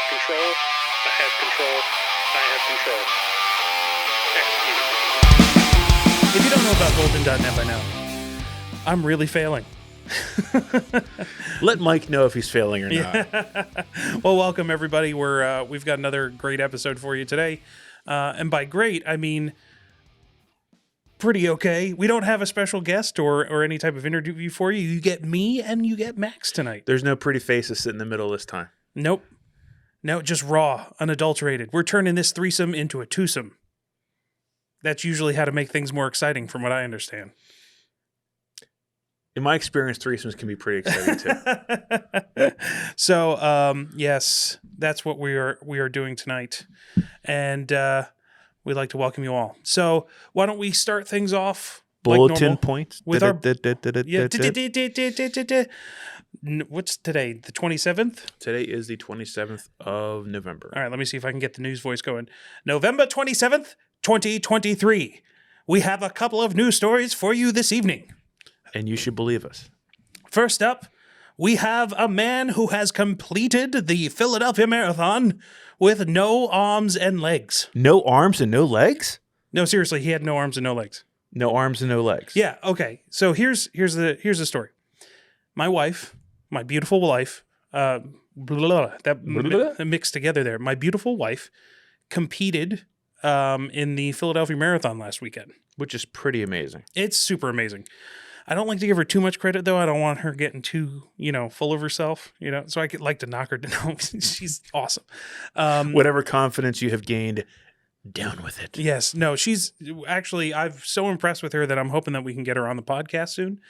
have control. I have control. I have control. Execute. If you don't know about Golden.net by now, I'm really failing. Let Mike know if he's failing or not. Well, welcome everybody. We've got another great episode for you today, and by great I mean pretty okay. We don't have a special guest or any type of interview for you. You get me and you get Max tonight. There's no pretty faces sitting in the middle this time. Nope. No, just raw, unadulterated. We're turning this threesome into a twosome. That's usually how to make things more exciting, from what I understand. In my experience, threesomes can be pretty exciting too. So, yes, that's what we are doing tonight, and we'd like to welcome you all. So, why don't we start things off? Bulletin points with our what's today? The 27th? Today is the 27th of November. All right, let me see if I can get the news voice going. November 27th, 2023. We have a couple of news stories for you this evening. And you should believe us. First up, we have a man who has completed the Philadelphia Marathon with no arms and legs. No arms and no legs? No, seriously, he had no arms and no legs. No arms and no legs. Yeah, okay. So here's the story. My wife, my beautiful wife, mixed together there. My beautiful wife competed in the Philadelphia Marathon last weekend. Which is pretty amazing. It's super amazing. I don't like to give her too much credit, though. I don't want her getting too, full of herself, So I could like to knock her down. She's awesome. Whatever confidence you have gained, down with it. Yes. No, she's actually, I'm so impressed with her that I'm hoping that we can get her on the podcast soon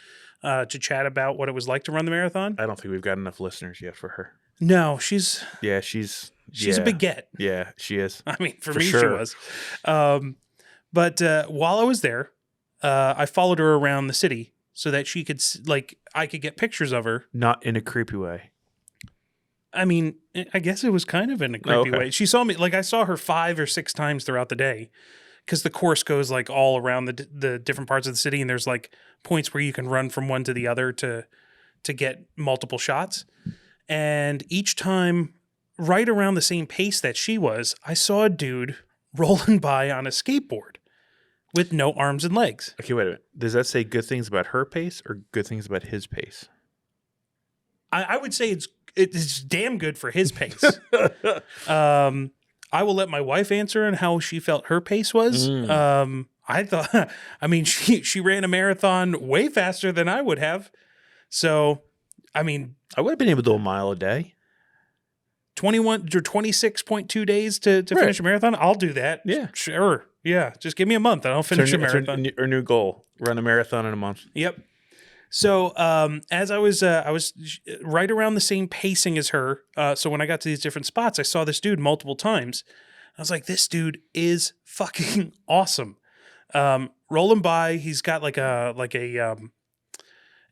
to chat about what it was like to run the marathon. I don't think we've got enough listeners yet for her. No, she's a big get. Yeah, she is. I mean, for me, sure. she was. But while I was there, I followed her around the city so that she could, I could get pictures of her. Not in a creepy way. I mean, I guess it was kind of in a creepy way. She saw me, I saw her 5 or 6 times throughout the day because the course goes all around the different parts of the city, and there's points where you can run from one to the other to get multiple shots. And each time, right around the same pace that she was, I saw a dude rolling by on a skateboard with no arms and legs. Okay, wait a minute. Does that say good things about her pace or good things about his pace? I would say it's damn good for his pace. I will let my wife answer on how she felt her pace was. I thought, she ran a marathon way faster than I would have. So, I would have been able to do a mile a day. 21 or 26.2 days to finish a marathon. I'll do that. Yeah. Sure. Yeah. Just give me a month and I'll finish a marathon. Our new goal, run a marathon in a month. Yep. So as I was right around the same pacing as her. So when I got to these different spots, I saw this dude multiple times. I was like, this dude is fucking awesome. Rolling by, he's got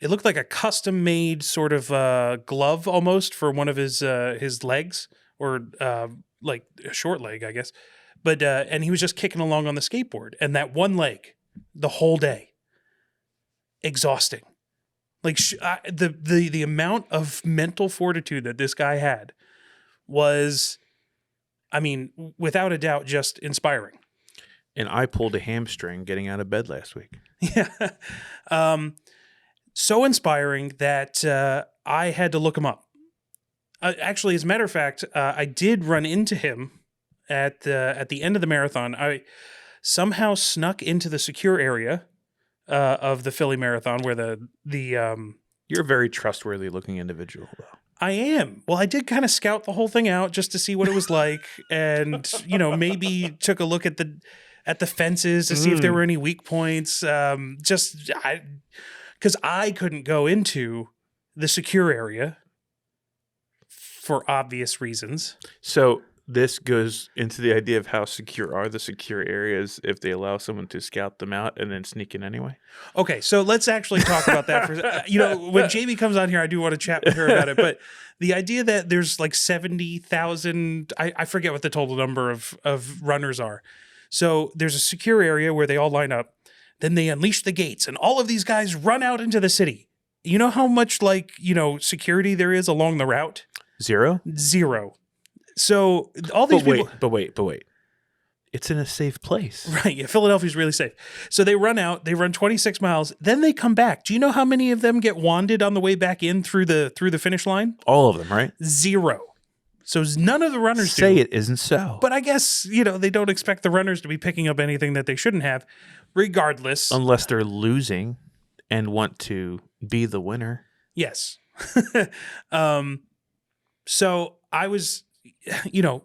it looked like a custom made sort of glove almost for one of his legs, or a short leg, I guess. But and he was just kicking along on the skateboard, and that one leg the whole day, exhausting. The amount of mental fortitude that this guy had was, without a doubt, just inspiring. And I pulled a hamstring getting out of bed last week. Yeah. So inspiring that I had to look him up. Actually, as a matter of fact, I did run into him at the end of the marathon. I somehow snuck into the secure area of the Philly Marathon, where You're a very trustworthy looking individual, though. I am. Well, I did kind of scout the whole thing out just to see what it was like, and maybe took a look at the fences to see if there were any weak points. Because I couldn't go into the secure area for obvious reasons. So this goes into the idea of how secure are the secure areas if they allow someone to scout them out and then sneak in anyway. Okay, so let's actually talk about that. When Jamie comes on here, I do want to chat with her about it. But the idea that there's 70,000, I forget what the total number of runners are. So there's a secure area where they all line up. Then they unleash the gates, and all of these guys run out into the city. You know how much security there is along the route? Zero. So all these people, But wait. It's in a safe place. right? Yeah, Philadelphia's really safe. So they run out. They run 26 miles. Then they come back. Do you know how many of them get wanded on the way back in through the finish line? All of them, right? 0. So none of the runners Say do. it isn't so. But I guess, they don't expect the runners to be picking up anything that they shouldn't have, regardless. Unless they're losing and want to be the winner. Yes. So I was,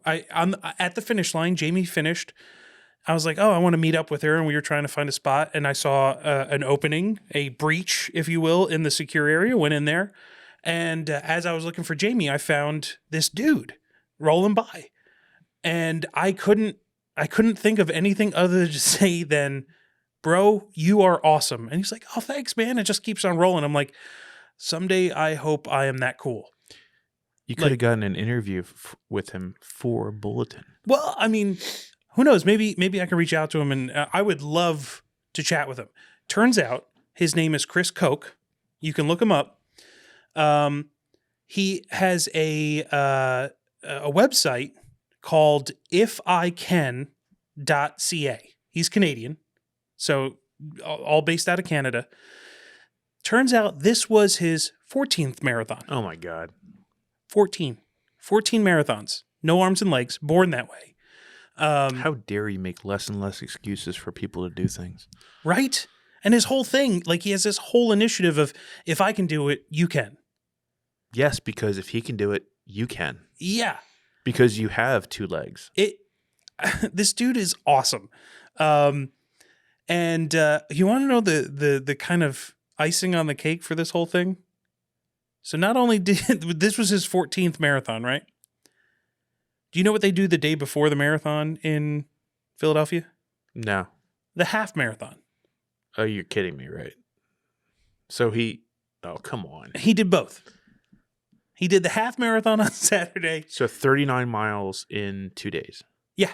at the finish line, Jamie finished. I was like, oh, I want to meet up with her. And we were trying to find a spot. And I saw an opening, a breach, if you will, in the secure area, went in there. And as I was looking for Jamie, I found this dude rolling by. And I couldn't think of anything other to say than, bro, you are awesome. And he's like, oh, thanks, man. It just keeps on rolling. I'm like, someday I hope I am that cool. You could have gotten an interview with him for Bulletin. Well, I mean, who knows? Maybe I can reach out to him, and I would love to chat with him. Turns out his name is Chris Koch. You can look him up. He has a website called ifican.ca. He's Canadian, so all based out of Canada. Turns out this was his 14th marathon. Oh, my God. 14 marathons, no arms and legs, born that way. How dare you make less and less excuses for people to do things? Right? And his whole thing, like he has this whole initiative of, if I can do it, you can. Yes, because if he can do it, you can. Yeah. Because you have 2 legs. This dude is awesome. And you want to know the kind of icing on the cake for this whole thing? So not only this was his 14th marathon, right? Do you know what they do the day before the marathon in Philadelphia? No. The half marathon. Oh, you're kidding me, right? So come on. He did both. He did the half marathon on Saturday. So 39 miles in 2 days. Yeah.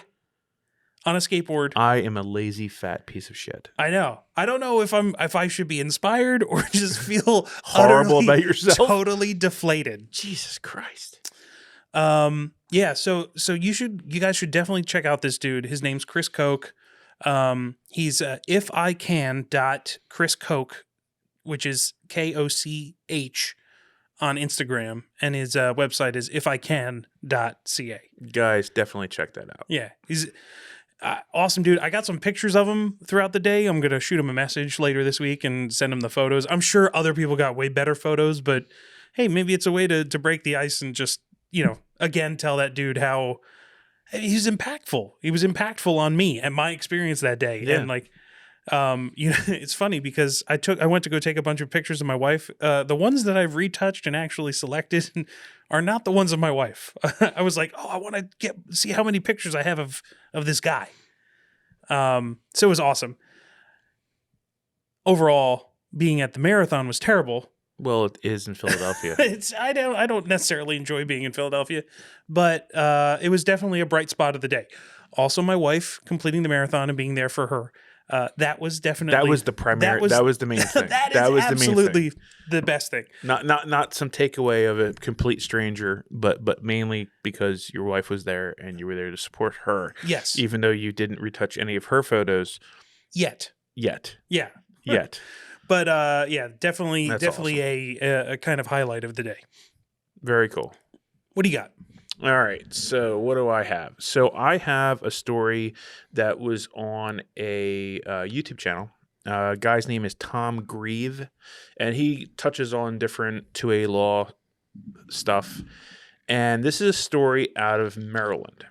On a skateboard. I am a lazy fat piece of shit. I know. I don't know if I should be inspired or just feel horrible about yourself. Totally deflated. Jesus Christ. Yeah, so you guys should definitely check out this dude. His name's Chris Koch. He's ifican.chriskoch, which is Koch on Instagram, and his website is ifican.ca. Guys, definitely check that out. Yeah, he's awesome dude. I got some pictures of him throughout the day. I'm going to shoot him a message later this week and send him the photos. I'm sure other people got way better photos, but hey, maybe it's a way to break the ice and just, again, tell that dude how he's impactful. He was impactful on me and my experience that day. Yeah. And it's funny because I went to go take a bunch of pictures of my wife. The ones that I've retouched and actually selected are not the ones of my wife. I was like, oh, I want to see how many pictures I have of this guy. So it was awesome. Overall, being at the marathon was terrible. Well, it is in Philadelphia. I don't necessarily enjoy being in Philadelphia, but it was definitely a bright spot of the day. Also, my wife completing the marathon and being there for her. That was definitely the primary. That was the main thing. that was absolutely the best thing. Not some takeaway of a complete stranger, but mainly because your wife was there and you were there to support her. Yes, even though you didn't retouch any of her photos yet. Yeah. Yet. But definitely awesome. a kind of highlight of the day. Very cool. What do you got? All right. So what do I have? So I have a story that was on a YouTube channel. Guy's name is Tom Grieve, and he touches on different 2A law stuff. And this is a story out of Maryland.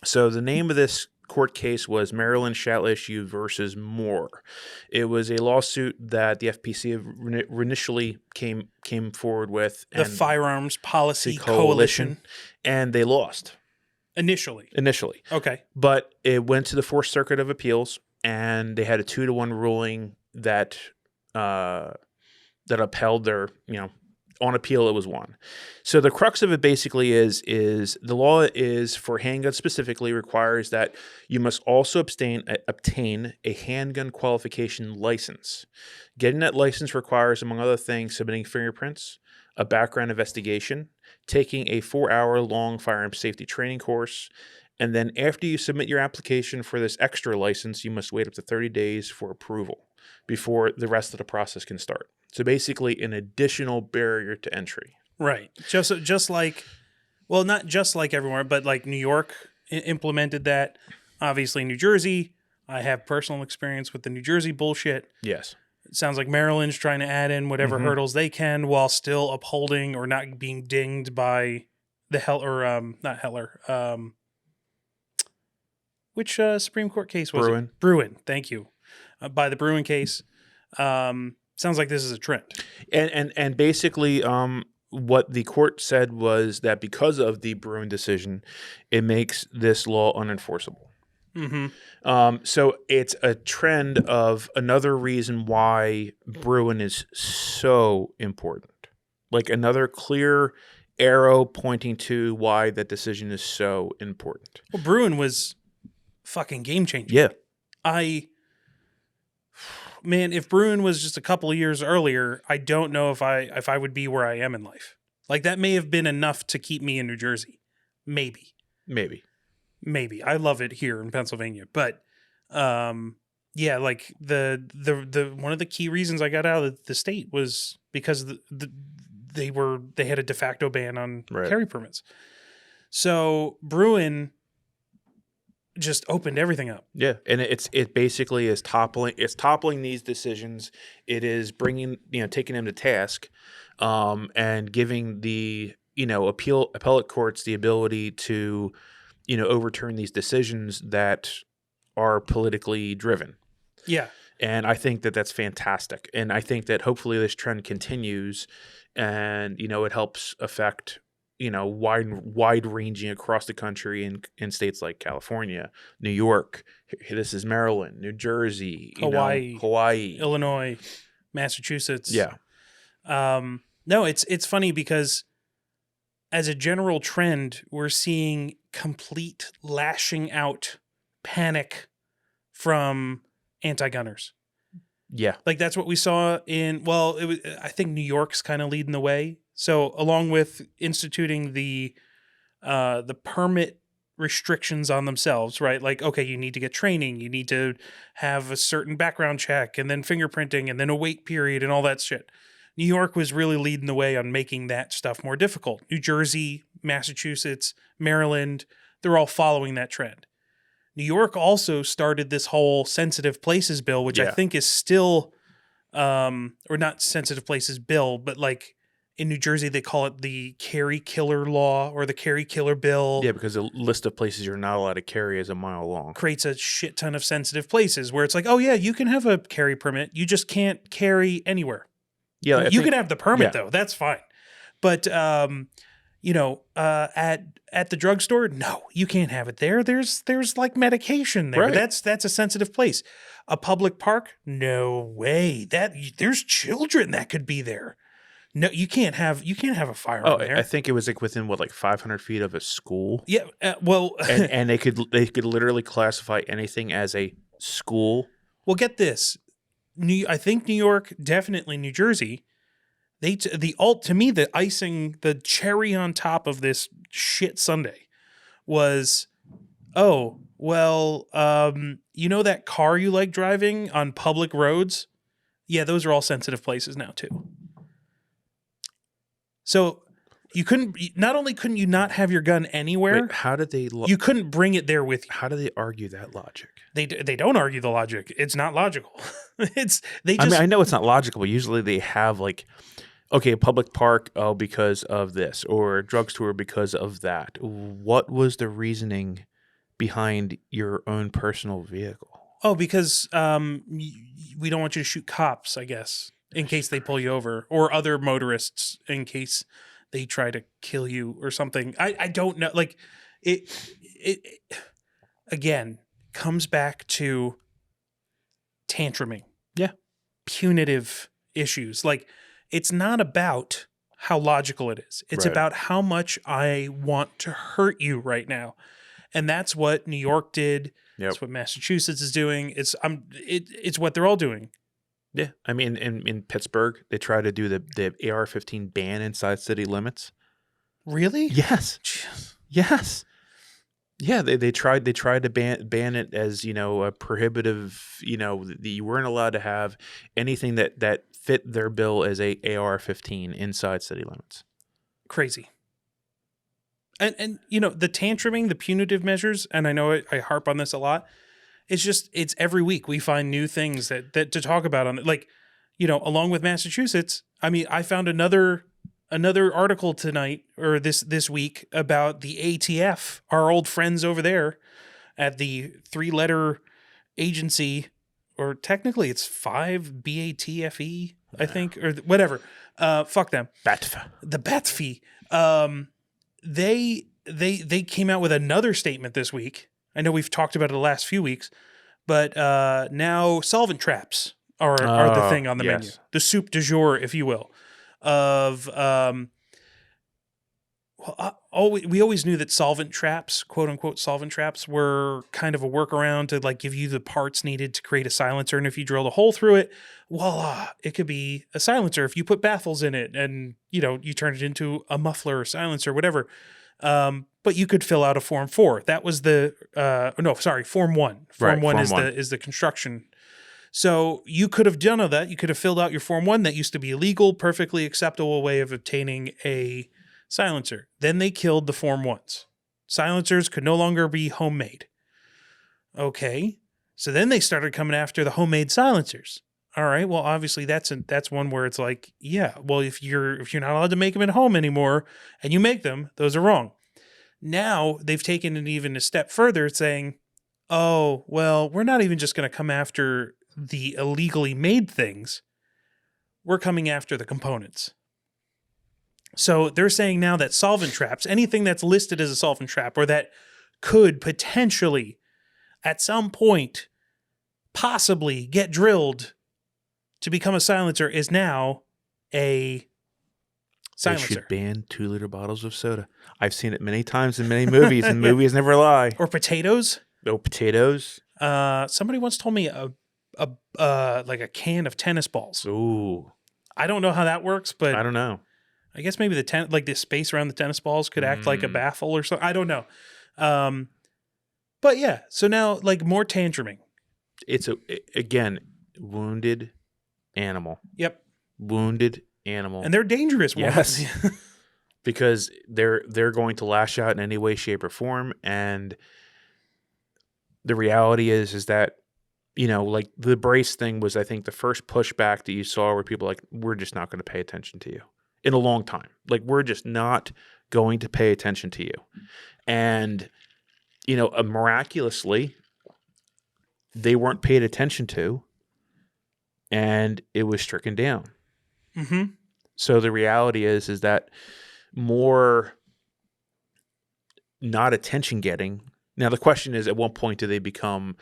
So the name of this court case was Maryland shall issue versus Moore. It was a lawsuit that the FPC initially came forward with. The Firearms Policy Coalition. And they lost. Initially. Okay. But it went to the Fourth Circuit of Appeals, and they had a 2-1 ruling that upheld their, on appeal it was won. So the crux of it basically is the law is for handguns specifically requires that you must also obtain a handgun qualification license. Getting that license requires, among other things, submitting fingerprints, a background investigation, taking a 4-hour-long firearm safety training course, and then after you submit your application for this extra license, you must wait up to 30 days for approval before the rest of the process can start. So basically an additional barrier to entry. Right. Just like, well, not just like everywhere, but like New York implemented that. Obviously, New Jersey, I have personal experience with the New Jersey bullshit. Yes. It sounds like Maryland's trying to add in whatever hurdles they can while still upholding or not being dinged by the not Heller. Which Supreme Court case was Bruin. it? Bruin. Thank you. By the Bruin case. Sounds like this is a trend. And basically, what the court said was that because of the Bruin decision, it makes this law unenforceable. So it's a trend of another reason why Bruin is so important. Like another clear arrow pointing to why that decision is so important. Well, Bruin was fucking game changing. Yeah. Man, if Bruin was just a couple of years earlier, I don't know if I would be where I am in life. Like that may have been enough to keep me in New Jersey. Maybe. I love it here in Pennsylvania, but yeah, like the one of the key reasons I got out of the state was because they had a de facto ban on carry permits. So Bruin just opened everything up. Yeah, and it basically is toppling these decisions. It is taking them to task, and giving the appellate courts the ability to overturn these decisions that are politically driven. Yeah. And I think that that's fantastic. And I think that hopefully this trend continues and, it helps affect, wide ranging across the country in states like California, New York, this is Maryland, New Jersey, Hawaii, Illinois, Massachusetts. Yeah. No, it's funny because as a general trend, we're seeing complete lashing out panic from anti-gunners. Yeah. Like that's what we saw I think New York's kind of leading the way. So along with instituting the permit restrictions on themselves, right? Like, okay, you need to get training, you need to have a certain background check and then fingerprinting and then a wait period and all that shit. New York was really leading the way on making that stuff more difficult. New Jersey, Massachusetts, Maryland, they're all following that trend. New York also started this whole sensitive places bill, which I think is still, or not sensitive places bill, but like in New Jersey, they call it the carry killer law or the carry killer bill. Yeah, because the list of places you're not allowed to carry is a mile long. Creates a shit ton of sensitive places where it's like, oh yeah, you can have a carry permit. You just can't carry anywhere. Yeah, you can have the permit though. That's fine. But, at the drugstore, no, you can't have it there. There's like medication there. Right. That's a sensitive place. A public park, no way. There's children that could be there. No, you can't have a firearm there. I think it was like within 500 feet of a school. Yeah, and they could literally classify anything as a school. Well, get this. I think New York, definitely New Jersey. The icing, the cherry on top of this shit sundae was, that car you like driving on public roads? Yeah, those are all sensitive places now too. So not only couldn't you not have your gun anywhere. Wait, how did they? You couldn't bring it there with you. How do they argue that logic? They don't argue the logic. It's not logical. I know it's not logical, but usually they have like, okay, a public park, because of this, or a drugstore because of that. What was the reasoning behind your own personal vehicle? Oh, because we don't want you to shoot cops, I guess, in case they pull you over, or other motorists in case they try to kill you or something. I don't know. Like it again comes back to tantruming. Yeah. Punitive issues. Like it's not about how logical it is. It's about how much I want to hurt you right now. And that's what New York did. Yep. That's what Massachusetts is doing. It's what they're all doing. Yeah, I mean, in Pittsburgh, they try to do the AR-15 ban inside city limits. Really? Yes, Jeez. yes, yeah. They tried to ban it as a prohibitive. You weren't allowed to have anything that fit their bill as a AR-15 inside city limits. Crazy. And the tantruming, the punitive measures, and I know I harp on this a lot. It's every week we find new things that to talk about on it. Like, along with Massachusetts, I mean, I found another article tonight or this week about the ATF, our old friends over there at the 3-letter agency, or technically it's 5 BATFE, I think, or whatever. Fuck them. BATF. The BATFE. They came out with another statement this week. I know we've talked about it the last few weeks, but now solvent traps are the thing on the menu. The soup du jour, if you will, of we always knew that solvent traps, quote unquote solvent traps, were kind of a workaround to like give you the parts needed to create a silencer, and if you drilled a hole through it, voila, it could be a silencer if you put baffles in it and you turn it into a muffler or silencer, whatever. But you could fill out a Form 4. That was Form 1. Form 1 is the construction. So you could have done all that. You could have filled out your Form 1 that used to be a legal, perfectly acceptable way of obtaining a silencer. Then they killed the Form 1s. Silencers could no longer be homemade. Okay. So then they started coming after the homemade silencers. All right. Well, obviously that's one where it's like, yeah, well, if you're not allowed to make them at home anymore and you make them, those are wrong. Now they've taken it even a step further, saying, oh, well, we're not even just going to come after the illegally made things. We're coming after the components. So they're saying now that solvent traps, anything that's listed as a solvent trap or that could potentially at some point possibly get drilled to become a silencer, is now a silencer. They should ban 2-liter bottles of soda. I've seen it many times in many movies, and movies never lie. Or potatoes. No potatoes. Somebody once told me like a can of tennis balls. Ooh. I don't know how that works, but I don't know. I guess maybe the space around the tennis balls could act like a baffle or something. I don't know. But yeah, so now like more tantruming. It's again wounded animal. Yep. Wounded animal. And they're dangerous ones. Yes. Because they're going to lash out in any way, shape, or form. And the reality is that, like the brace thing was, I think, the first pushback that you saw where people like, we're just not going to pay attention to you in a long time. Like, we're just not going to pay attention to you. And, miraculously, they weren't paid attention to. And it was stricken down. Mm-hmm. So the reality is that more not attention getting. Now the question is, at what point do they become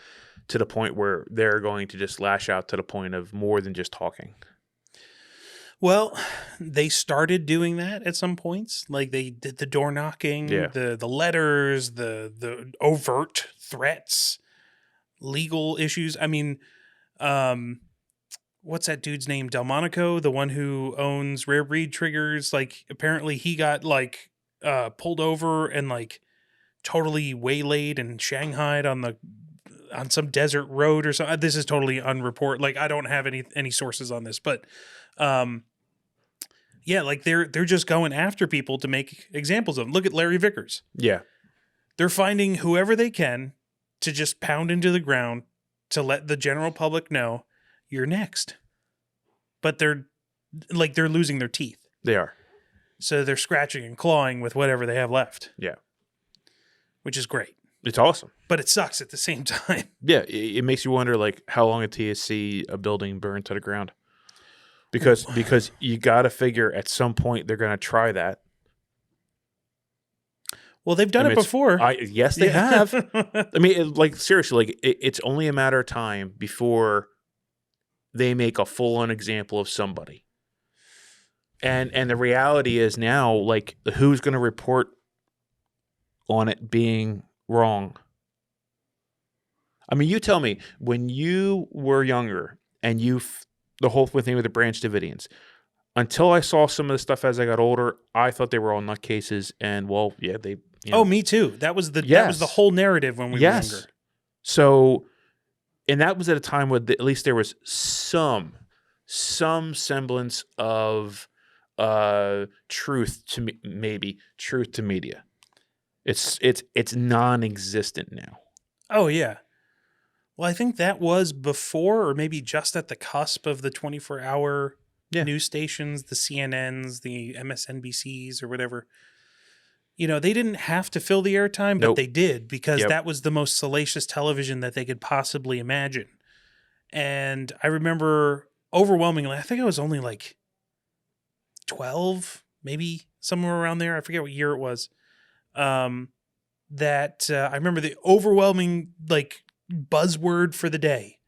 to the point where they're going to just lash out to the point of more than just talking? Well, they started doing that at some points. Like they did the door knocking, the letters, the overt threats, legal issues. I mean, what's that dude's name? Delmonico, the one who owns Rare Breed Triggers. Like apparently he got like pulled over and like totally waylaid and shanghaied on some desert road or something. This is totally unreported. Like I don't have any sources on this, but yeah, like they're just going after people to make examples of them. Look at Larry Vickers. Yeah. They're finding whoever they can to just pound into the ground to let the general public know you're next. But they're losing their teeth. They are. So they're scratching and clawing with whatever they have left. Yeah. Which is great. It's awesome. But it sucks at the same time. Yeah. It makes you wonder, like, how long until you see a building burned to the ground? Because you got to figure at some point they're going to try that. Well, they've done it before. Yes, they have. I mean, seriously, it's only a matter of time before they make a full-on example of somebody. And the reality is now, like, who's going to report on it being wrong? I mean, you tell me, when you were younger and the whole thing with the Branch Davidians. Until I saw some of the stuff as I got older, I thought they were all nutcases. And well, yeah, they. Oh, me too. That was the whole narrative when we were younger. So, and that was at a time where at least there was some semblance of truth to truth to media. It's non-existent now. Oh yeah. Well, I think that was before or maybe just at the cusp of the 24-hour news stations, the CNNs, the MSNBCs or whatever. You know, they didn't have to fill the airtime, but they did because that was the most salacious television that they could possibly imagine. And I remember overwhelmingly, I think I was only like 12, maybe somewhere around there. I forget what year it was. I remember the overwhelming like buzzword for the day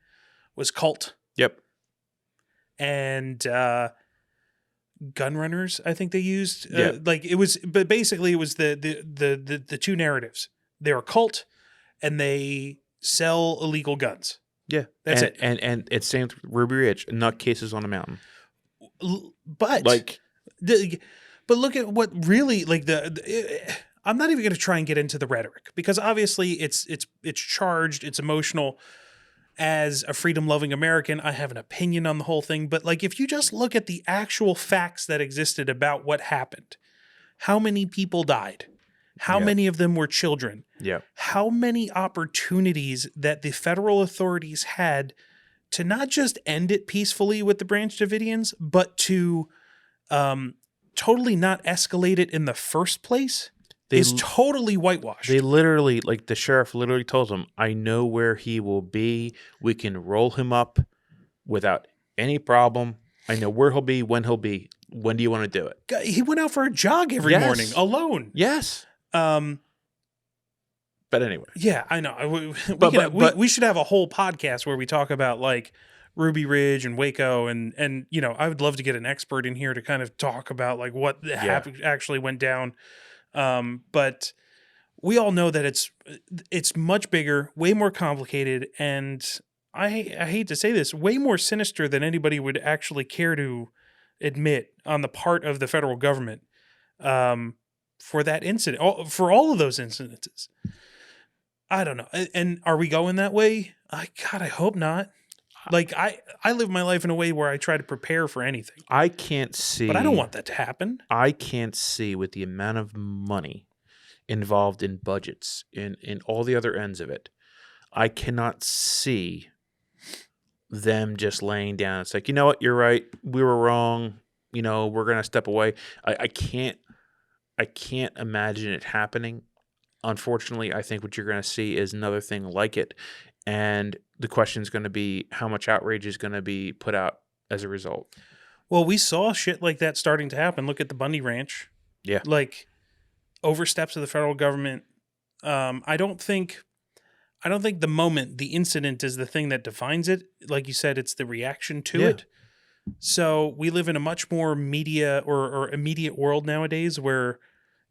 was cult. Yep. And gun runners, I think they used. Like it was, but basically it was the two narratives. They're a cult, and they sell illegal guns. Yeah, that's it. And it's same with Ruby Ridge, nutcases on a mountain. But like, but look at what really like I'm not even going to try and get into the rhetoric because obviously it's charged, it's emotional. As a freedom-loving American, I have an opinion on the whole thing. But like, if you just look at the actual facts that existed about what happened, how many people died, how many of them were children, how many opportunities that the federal authorities had to not just end it peacefully with the Branch Davidians, but to totally not escalate it in the first place. Is totally whitewashed. They literally, like the sheriff literally told them, I know where he will be. We can roll him up without any problem. I know where he'll be, when he'll be. When do you want to do it? He went out for a jog every morning alone. Yes. But anyway. Yeah, I know. We should have a whole podcast where we talk about like Ruby Ridge and Waco and you know, I would love to get an expert in here to kind of talk about like what actually went down. But we all know that it's much bigger, way more complicated, and I hate to say this, way more sinister than anybody would actually care to admit on the part of the federal government for that incident, for all of those incidences. I don't know. And are we going that way? I hope not. Like I live my life in a way where I try to prepare for anything. I can't see. But I don't want that to happen. I can't see with the amount of money involved in budgets, in all the other ends of it. I cannot see them just laying down. It's like, you know what? You're right. We were wrong. You know, we're going to step away. I can't imagine it happening. Unfortunately, I think what you're going to see is another thing like it. And the question is going to be how much outrage is going to be put out as a result. Well, we saw shit like that starting to happen. Look at the Bundy Ranch. Yeah. Like oversteps of the federal government. I don't think the moment, the incident is the thing that defines it. Like you said, it's the reaction to it. So we live in a much more media or immediate world nowadays where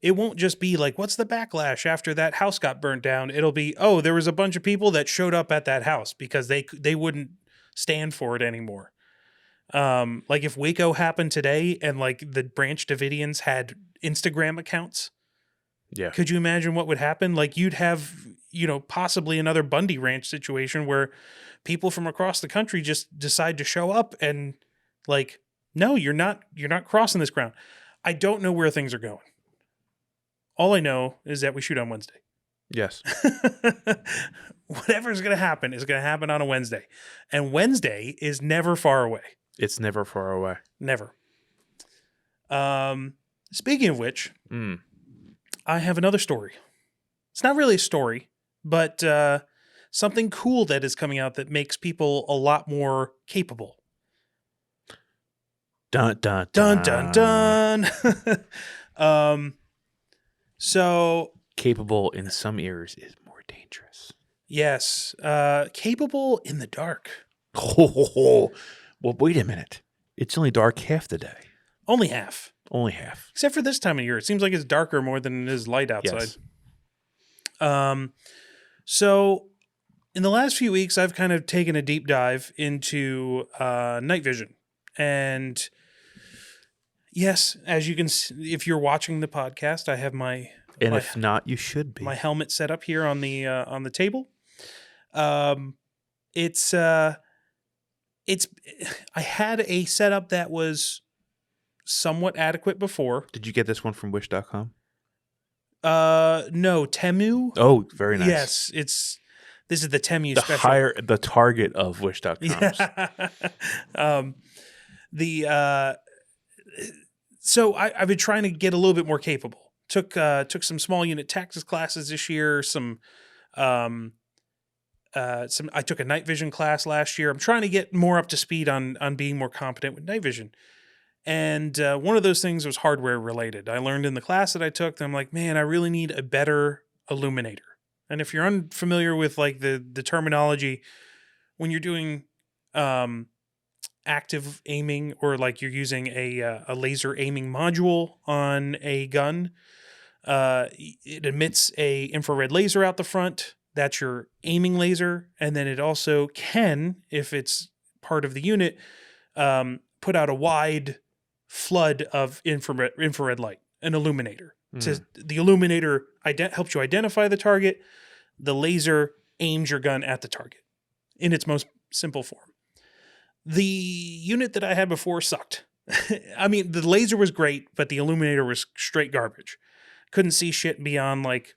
it won't just be like, what's the backlash after that house got burnt down? It'll be, oh, there was a bunch of people that showed up at that house because they wouldn't stand for it anymore. Like if Waco happened today and like the Branch Davidians had Instagram accounts, could you imagine what would happen? Like you'd have, you know, possibly another Bundy Ranch situation where people from across the country just decide to show up and like, no, you're not crossing this ground. I don't know where things are going. All I know is that we shoot on Wednesday. Yes. Whatever's going to happen is going to happen on a Wednesday. And Wednesday is never far away. It's never far away. Never. Speaking of which, I have another story. It's not really a story, but something cool that is coming out that makes people a lot more capable. Dun, dun, dun. Dun, dun, dun. So capable in some ears is more dangerous. Yes. Capable in the dark. Oh, well, wait a minute. It's only dark half the day. Only half. Only half. Except for this time of year. It seems like it's darker more than it is light outside. Yes. So in the last few weeks, I've kind of taken a deep dive into night vision. And yes, as you can see, if you're watching the podcast, I have if not, you should be. My helmet set up here on the table. It's I had a setup that was somewhat adequate before. Did you get this one from wish.com? No, Temu. Oh, very nice. Yes, this is the Temu special. The target of wish.com. Yeah. So I've been trying to get a little bit more capable. Took some small unit tactics classes this year. I took a night vision class last year. I'm trying to get more up to speed on being more competent with night vision. And one of those things was hardware related. I learned in the class that I took that I'm like, man, I really need a better illuminator. And if you're unfamiliar with like the terminology, when you're doing active aiming or like you're using a laser aiming module on a gun, it emits a infrared laser out the front. That's your aiming laser. And then it also can, if it's part of the unit, put out a wide flood of infrared light, an illuminator. The illuminator helps you identify the target. The laser aims your gun at the target in its most simple form. The unit that I had before sucked. I mean, the laser was great, but the illuminator was straight garbage. Couldn't see shit beyond like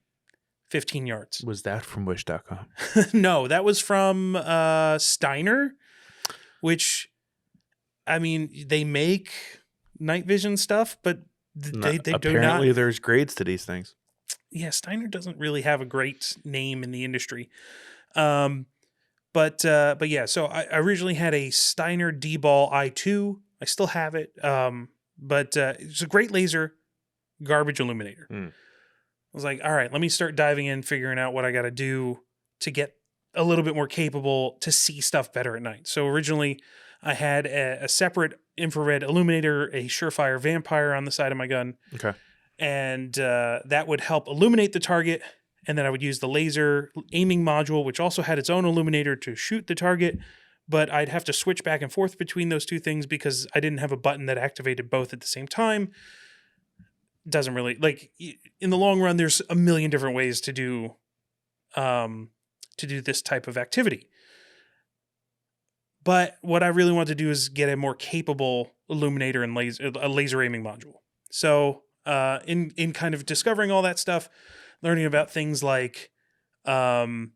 15 yards. Was that from wish.com? No, that was from Steiner, which, I mean, they make night vision stuff, but they do not. Apparently there's grades to these things. Yeah, Steiner doesn't really have a great name in the industry. But yeah, so I originally had a Steiner D-Ball i2. I still have it. But it's a great laser, garbage illuminator. I was like, all right, let me start diving in, figuring out what I got to do to get a little bit more capable to see stuff better at night. So originally I had a separate infrared illuminator, a Surefire Vampire on the side of my gun. Okay. And that would help illuminate the target. And then I would use the laser aiming module, which also had its own illuminator to shoot the target. But I'd have to switch back and forth between those two things because I didn't have a button that activated both at the same time. Doesn't really, like, in the long run, there's a million different ways to do this type of activity. But what I really want to do is get a more capable illuminator and a laser aiming module. So in kind of discovering all that stuff, learning about things like PEC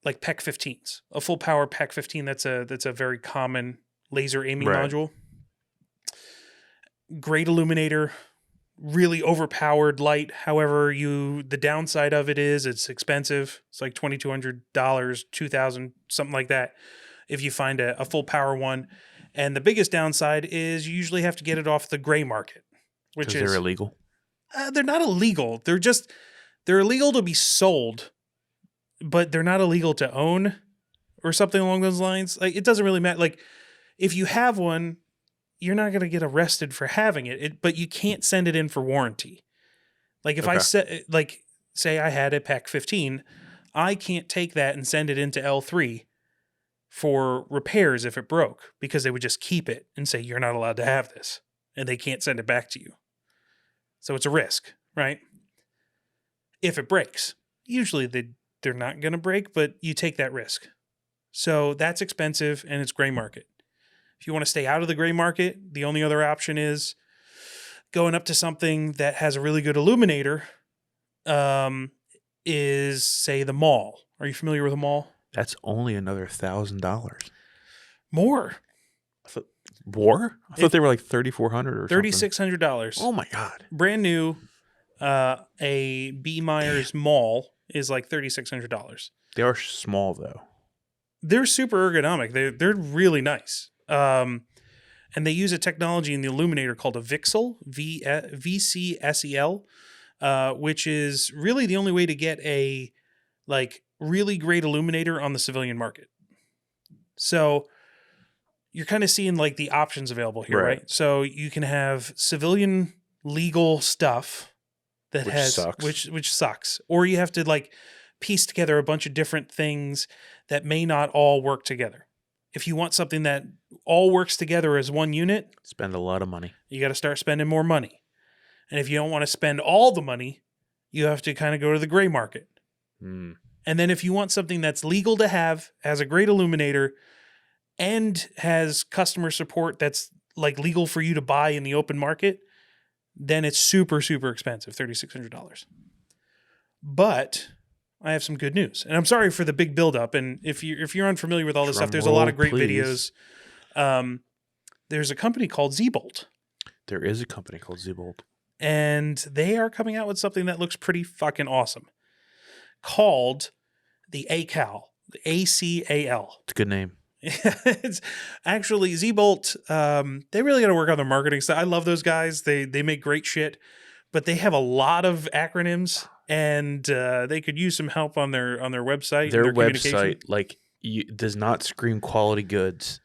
15s, a full power PEC 15. That's a very common laser aiming module. Great illuminator, really overpowered light. However, the downside of it is it's expensive. It's like $2,200, $2,000, something like that. If you find a full power one. And the biggest downside is you usually have to get it off the gray market, which is they're illegal. They're not illegal. They're illegal to be sold, but they're not illegal to own or something along those lines. Like, it doesn't really matter. Like, if you have one, you're not going to get arrested for having it, but you can't send it in for warranty. Like, if I say I had a PEC 15, I can't take that and send it into L3 for repairs if it broke, because they would just keep it and say, you're not allowed to have this, and they can't send it back to you. So it's a risk, right? If it breaks, usually they're not going to break, but you take that risk. So that's expensive, and it's gray market. If you want to stay out of the gray market, the only other option is going up to something that has a really good illuminator, is, say, the Mall. Are you familiar with the Mall? That's only another $1,000. More. More? I thought they were like $3,400 or $3,600. Oh my God. Brand new, a B. Myers Mall is like $3,600. They are small though. They're super ergonomic. They're really nice. And they use a technology in the illuminator called a VCSEL, VCSEL, which is really the only way to get a really great illuminator on the civilian market. So you're kind of seeing like the options available here, right? So you can have civilian legal stuff that which sucks, or you have to like piece together a bunch of different things that may not all work together. If you want something that all works together as one unit, Spend a lot of money. you got to start spending more money. And if you don't want to spend all the money, you have to kind of go to the gray market. Mm. And then if you want something that's legal to have, has a great illuminator, and has customer support that's like legal for you to buy in the open market, then it's super, super expensive, $3,600. But I have some good news. And I'm sorry for the big buildup. And if you're unfamiliar with all this stuff, there's a lot of great videos. There's a company called Z-Bolt. There is a company called Z-Bolt. And they are coming out with something that looks pretty fucking awesome called the ACAL, the ACAL. It's a good name. It's actually Z-Bolt. They really got to work on their marketing stuff. I love those guys. They make great shit, but they have a lot of acronyms, and they could use some help on their website. Their communication. website does not scream quality goods.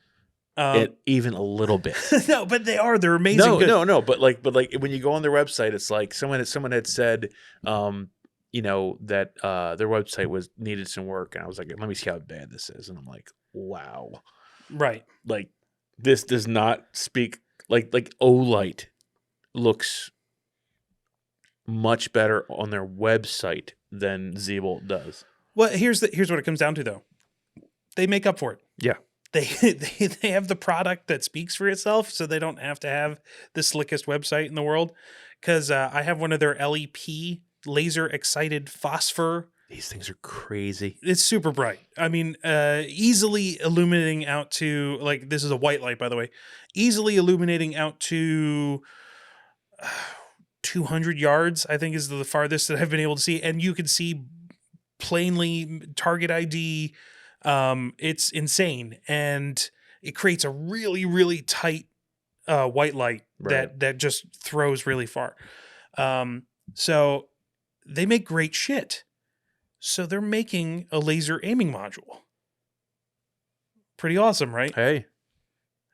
Even a little bit. No, but they're amazing. No. But when you go on their website, it's like someone had said, that their website needed some work, and I was like, let me see how bad this is, and I'm like, wow, right. Like this does not speak like Olight looks much better on their website than Z-Bolt does. Well, here's what it comes down to, though. They make up for it. Yeah. They have the product that speaks for itself, so they don't have to have the slickest website in the world. Because I have one of their LEP, laser excited phosphor. These things are crazy. It's super bright. I mean, easily illuminating out to, like, this is a white light, by the way, easily illuminating out to 200 yards, I think is the farthest that I've been able to see. And you can see plainly target ID. It's insane. And it creates a really, really tight white light that just throws really far. So they make great shit. So they're making a laser aiming module. Pretty awesome, right? Hey.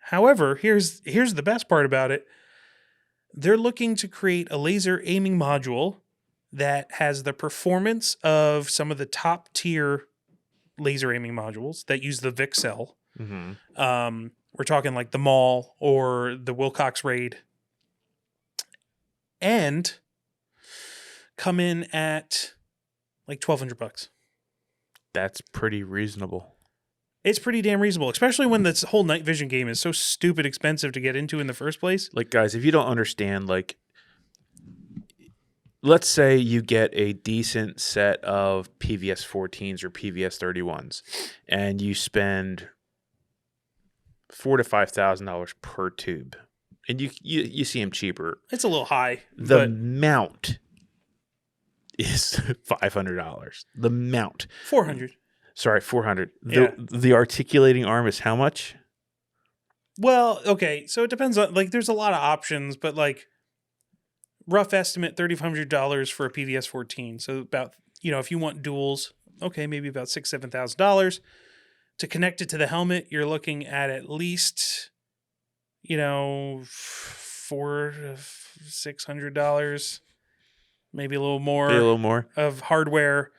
However, here's the best part about it. They're looking to create a laser aiming module that has the performance of some of the top tier laser aiming modules that use the VCSEL. Mm-hmm. We're talking like the Maul or the Wilcox Raid. And come in at like $1,200. That's pretty reasonable. It's pretty damn reasonable, especially when this whole night vision game is so stupid expensive to get into in the first place. Like, guys, if you don't understand, like, let's say you get a decent set of PVS 14s or PVS 31s, and you spend $4,000 to $5,000 per tube, and you see them cheaper. It's a little high. The mount is $500. The mount. $400. Sorry, $400. Yeah. The articulating arm is how much? Well, okay, so it depends on, like, there's a lot of options, but like rough estimate $3,500 for a PVS 14. So about, if you want duals, okay, maybe about $6,000-$7,000 to connect it to the helmet. You're looking at least, $400 to $600, maybe a little more of hardware.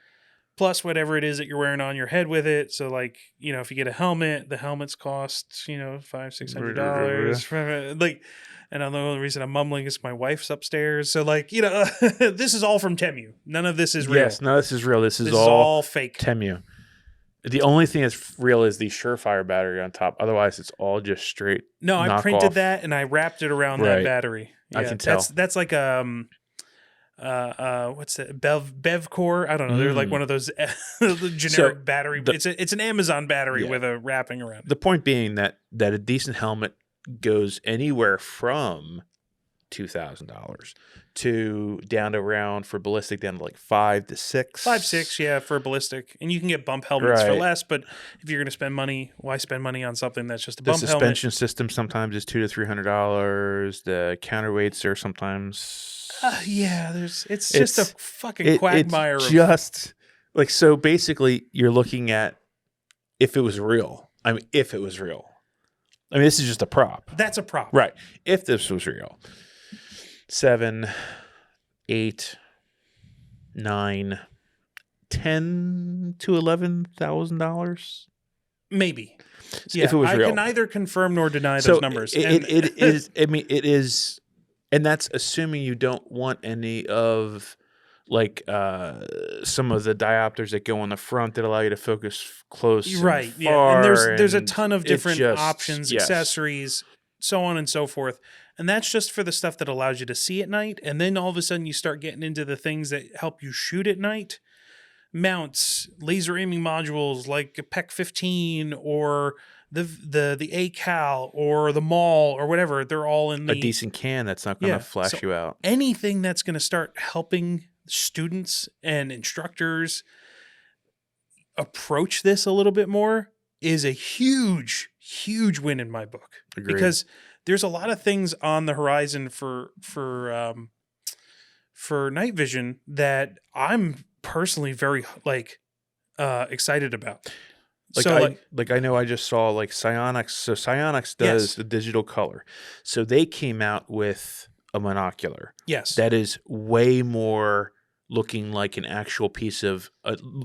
Plus whatever it is that you're wearing on your head with it. So like, if you get a helmet, the helmets cost, $500-$600. Like, and the only reason I'm mumbling is my wife's upstairs. So like, this is all from Temu. None of this is real. Yes, no, this is real. This is all fake. Temu. The only thing that's real is the Surefire battery on top. Otherwise, it's all just straight. No, I printed that and I wrapped it around that battery. Yeah, I can tell. That's like what's that? Bevcore? I don't know. They're like one of those generic battery. It's an Amazon battery with a wrapping around it. The point being that a decent helmet goes anywhere from $2,000 to down to around for ballistic down to like 5 to 6. 5-6, yeah, for ballistic, and you can get bump helmets for less. But if you're going to spend money, why spend money on something that's just a bump helmet? The suspension system sometimes is $200 to $300. The counterweights are sometimes it's just a fucking quagmire. It's just like, so basically you're looking at if it was real. I mean, if it was real. I mean, this is just a prop. That's a prop. Right. If this was real. 7, 8, 9, $10,000 to $11,000. Maybe. Yeah, If it was I real. can neither confirm nor deny those numbers. It is. I mean, it is, and that's assuming you don't want any of like some of the diopters that go on the front that allow you to focus close, right? and Yeah, far, and there's a and ton of it different just- options, yes. accessories, so on and so forth. And that's just for the stuff that allows you to see at night. And then all of a sudden you start getting into the things that help you shoot at night. Mounts, laser aiming modules like a PEC 15 or the ACAL or the Maul or whatever. They're all in A decent can that's not going to flash so you out. anything that's going to start helping students and instructors approach this a little bit more is a huge, huge win in my book. Agreed. Because there's a lot of things on the horizon for night vision that I'm personally very excited about. I know I just saw like Psionics. So Psionics does the digital color. So they came out with a monocular. Yes. That is way more looking like an actual piece of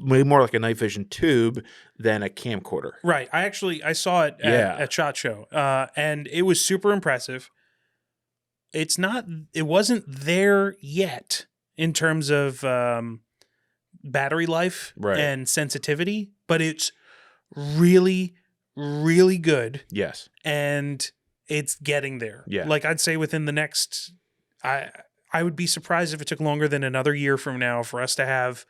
way more like a night vision tube than a camcorder. Right. I saw it at SHOT Show, and it was super impressive. It wasn't there yet in terms of battery life and sensitivity, but it's really, really good. Yes. And it's getting there. Yeah. Like I'd say within the next, I would be surprised if it took longer than another year from now for us to have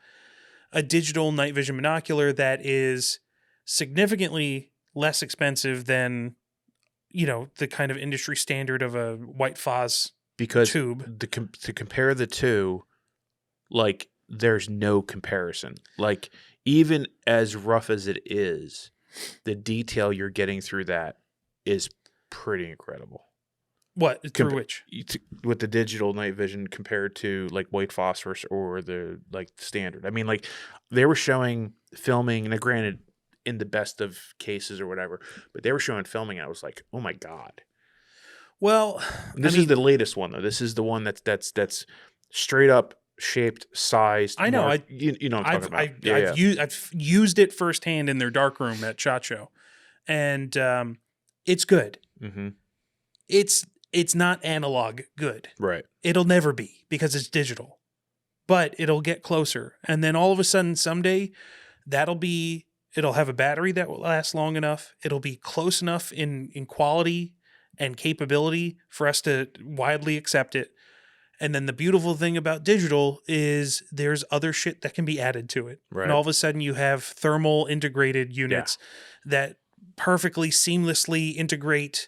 a digital night vision monocular that is significantly less expensive than, the kind of industry standard of a white phos tube. To compare the two, like there's no comparison. Like even as rough as it is, the detail you're getting through that is pretty incredible. What through which with the digital night vision compared to like white phosphorus or the like standard. I mean, like they were showing filming, and granted, in the best of cases or whatever, but they were showing filming. And I was like, oh my god. Well, this is the latest one though. This is the one that's straight up shaped, sized. I know. You know what I'm talking about. I've used it firsthand in their darkroom at SHOT Show, and it's good. Mm-hmm. It's not analog good. Right. It'll never be because it's digital, but it'll get closer. And then all of a sudden someday it'll have a battery that will last long enough. It'll be close enough in quality and capability for us to widely accept it. And then the beautiful thing about digital is there's other shit that can be added to it. Right. And all of a sudden you have thermal integrated units that perfectly seamlessly integrate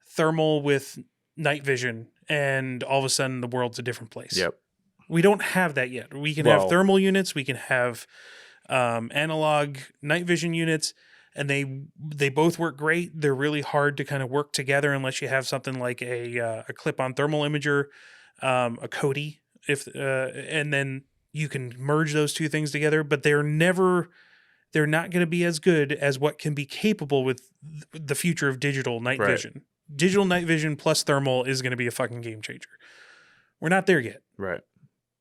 thermal with night vision, and all of a sudden the world's a different place. Yep. We don't have that yet. We can have thermal units, we can have analog night vision units, and they both work great. They're really hard to kind of work together unless you have something like a clip-on thermal imager, a Cody, and then you can merge those two things together, but they're not going to be as good as what can be capable with the future of digital night vision. Digital night vision plus thermal is going to be a fucking game changer. We're not there yet. Right.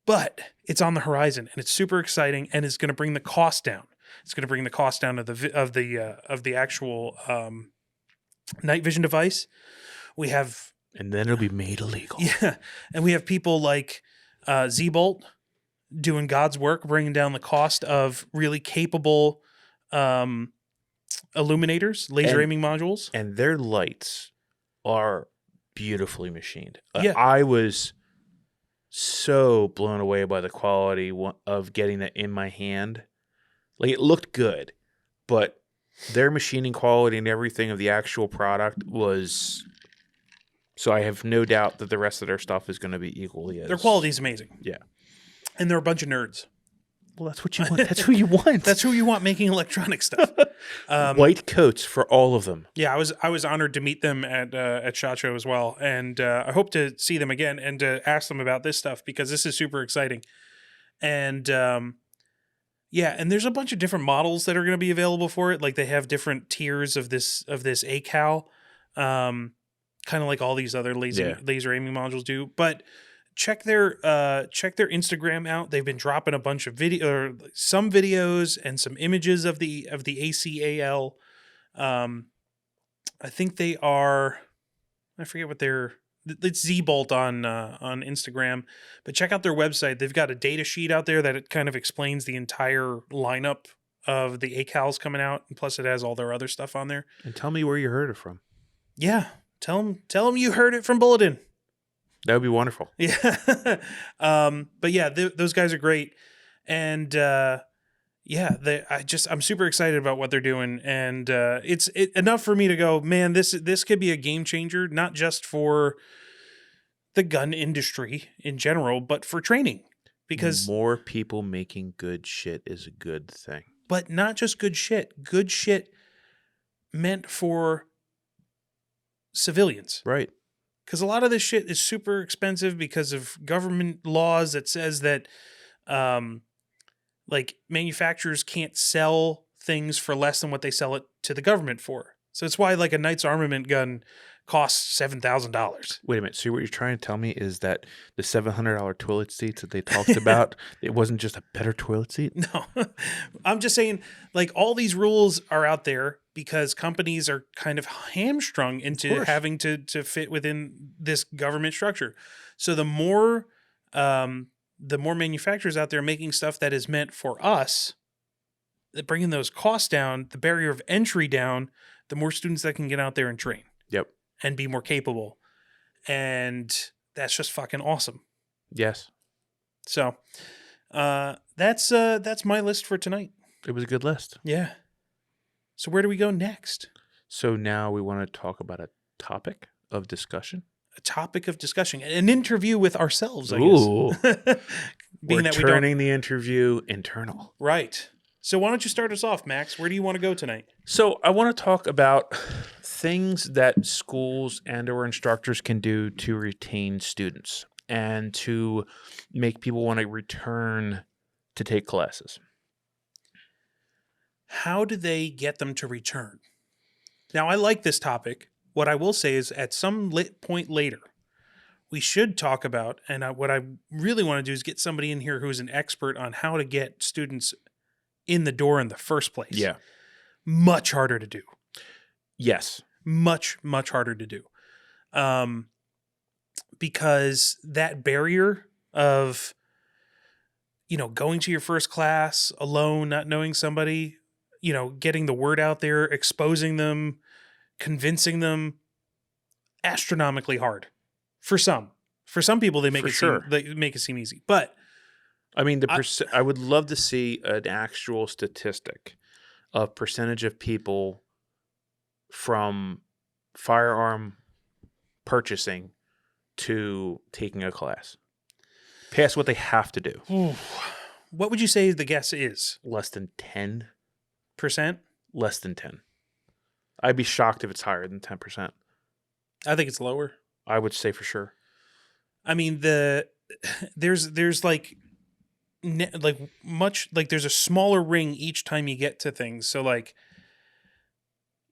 But it's on the horizon, and it's super exciting, and it's going to bring the cost down. It's going to bring the cost down of the actual night vision device. And then it'll be made illegal. Yeah. And we have people like Z-Bolt doing God's work, bringing down the cost of really capable illuminators, laser aiming modules. And their lights are beautifully machined. Yeah. I was so blown away by the quality of getting that in my hand. Like it looked good, but their machining quality and everything of the actual product was... So I have no doubt that the rest of their stuff is going to be equally as... Their quality is amazing. Yeah. And they're a bunch of nerds. Well, that's what you want. That's who you want. That's who you want making electronic stuff. White coats for all of them. Yeah, I was honored to meet them at SHOT Show as well. And I hope to see them again and to ask them about this stuff because this is super exciting. And and there's a bunch of different models that are going to be available for it. Like they have different tiers of this ACAL. Kind of like all these other laser aiming modules do. But check their Instagram out. They've been dropping a bunch of some videos and some images of the ACAL. I think they are, I forget what it's Z-Bolt on Instagram, but check out their website. They've got a data sheet out there that it kind of explains the entire lineup of the ACALs coming out, and plus it has all their other stuff on there. And tell me where you heard it from. Yeah, tell them you heard it from Bulletin. That would be wonderful. Yeah. But yeah, those guys are great. And I'm super excited about what they're doing. And it's enough for me to go, man, this could be a game changer, not just for the gun industry in general, but for training. Because more people making good shit is a good thing. But not just good shit meant for civilians. Right. Because a lot of this shit is super expensive because of government laws that says that like manufacturers can't sell things for less than what they sell it to the government for. So it's why like a Knight's Armament gun costs $7,000. Wait a minute. So what you're trying to tell me is that the $700 toilet seats that they talked about, it wasn't just a better toilet seat? No. I'm just saying like all these rules are out there because companies are kind of hamstrung into having to fit within this government structure. So the more manufacturers out there making stuff that is meant for us, bringing those costs down, the barrier of entry down, the more students that can get out there and train. Yep. And be more capable. And that's just fucking awesome. Yes. So that's my list for tonight. It was a good list. Yeah. So where do we go next? So now we want to talk about a topic of discussion. A topic of discussion. An interview with ourselves, I Ooh. guess. We're turning the interview internal. Right. So why don't you start us off, Max? Where do you want to go tonight? So I want to talk about things that schools and or instructors can do to retain students and to make people want to return to take classes. How do they get them to return? Now, I like this topic. What I will say is at some point later, we should talk about, and what I really want to do is get somebody in here who's an expert on how to get students in the door in the first place. Yeah. Much harder to do. Yes. Much, much harder to do. Because that barrier of, going to your first class alone, not knowing somebody, getting the word out there, exposing them, convincing them, astronomically hard. For some people, they make it seem easy. But I mean, I would love to see an actual statistic of percentage of people from firearm purchasing to taking a class past what they have to do. What would you say the guess is? Less than 10%? Less than 10. I'd be shocked if it's higher than 10%. I think it's lower. I would say for sure. I mean, there's like there's a smaller ring each time you get to things. So like,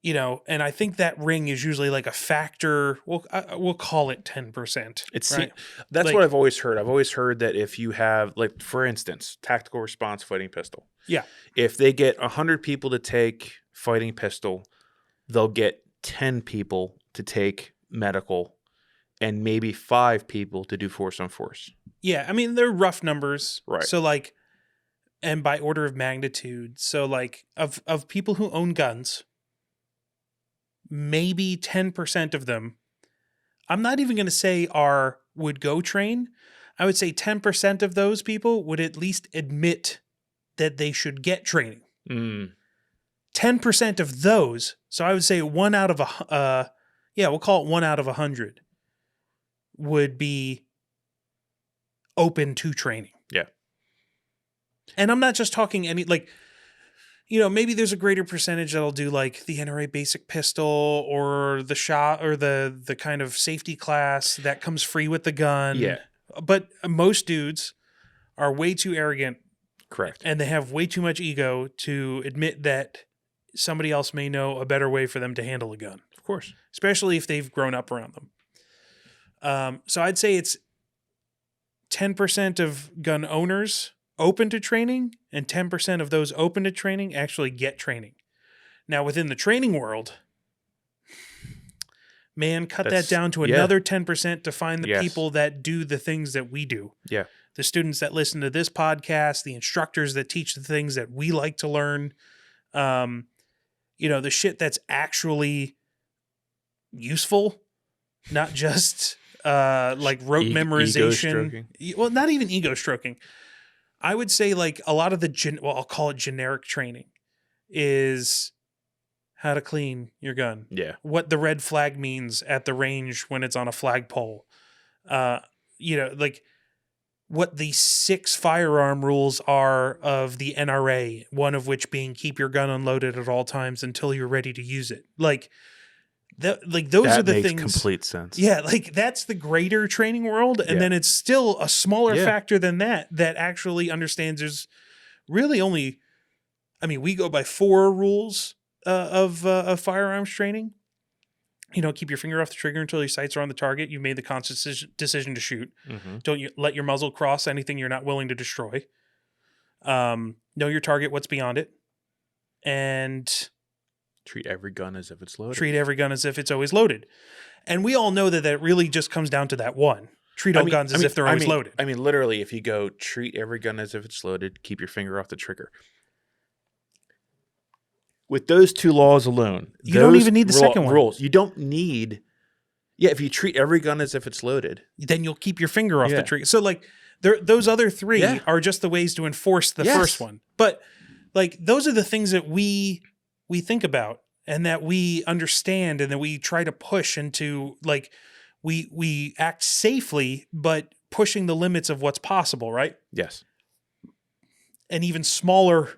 and I think that ring is usually like a factor. We'll call it 10%. Right? That's what I've always heard. I've always heard that if you have, like, for instance, tactical response fighting pistol. Yeah. If they get 100 people to take fighting pistol, they'll get 10 people to take medical and maybe 5 people to do force on force. Yeah. I mean, they're rough numbers. Right. So like, and by order of magnitude. So like of people who own guns, maybe 10% of them, I'm not even going to say would go train. I would say 10% of those people would at least admit that they should get training. 10% of those. So I would say we'll call it 1 out of 100 would be open to training. Yeah. And I'm not just talking maybe there's a greater percentage that'll do like the NRA basic pistol or the shot or the kind of safety class that comes free with the gun. Yeah. But most dudes are way too arrogant. Correct. And they have way too much ego to admit that somebody else may know a better way for them to handle a gun. Of course. Especially if they've grown up around them. So I'd say it's 10% of gun owners open to training, and 10% of those open to training actually get training. Now, within the training world, man, cut that down to another 10% to find the people that do the things that we do. Yeah. The students that listen to this podcast, the instructors that teach the things that we like to learn, the shit that's actually useful, not just like rote memorization. Well, not even ego stroking. I would say like a lot of the, I'll call it generic training is how to clean your gun. Yeah. What the red flag means at the range when it's on a flagpole. Like what the 6 firearm rules are of the NRA, one of which being keep your gun unloaded at all times until you're ready to use it. Like those are the things. That makes complete sense. Yeah, like that's the greater training world, and then it's still a smaller factor than that actually understands there's really only, we go by 4 rules of firearms training. Keep your finger off the trigger until your sights are on the target. You've made the conscious decision to shoot. Mm-hmm. Don't let your muzzle cross anything you're not willing to destroy. Know your target, what's beyond it. And treat every gun as if it's loaded. Treat every gun as if it's always loaded. And we all know that really just comes down to that one. Treat all guns as if they're always loaded. Literally, if you go treat every gun as if it's loaded, keep your finger off the trigger. With those 2 laws alone, you don't even need the second one. Rules. You don't need. Yeah, if you treat every gun as if it's loaded, then you'll keep your finger off the trigger. So like those other 3 are just the ways to enforce the first one. But like those are the things that we think about and that we understand and that we try to push into, like we act safely, but pushing the limits of what's possible, right? Yes. An even smaller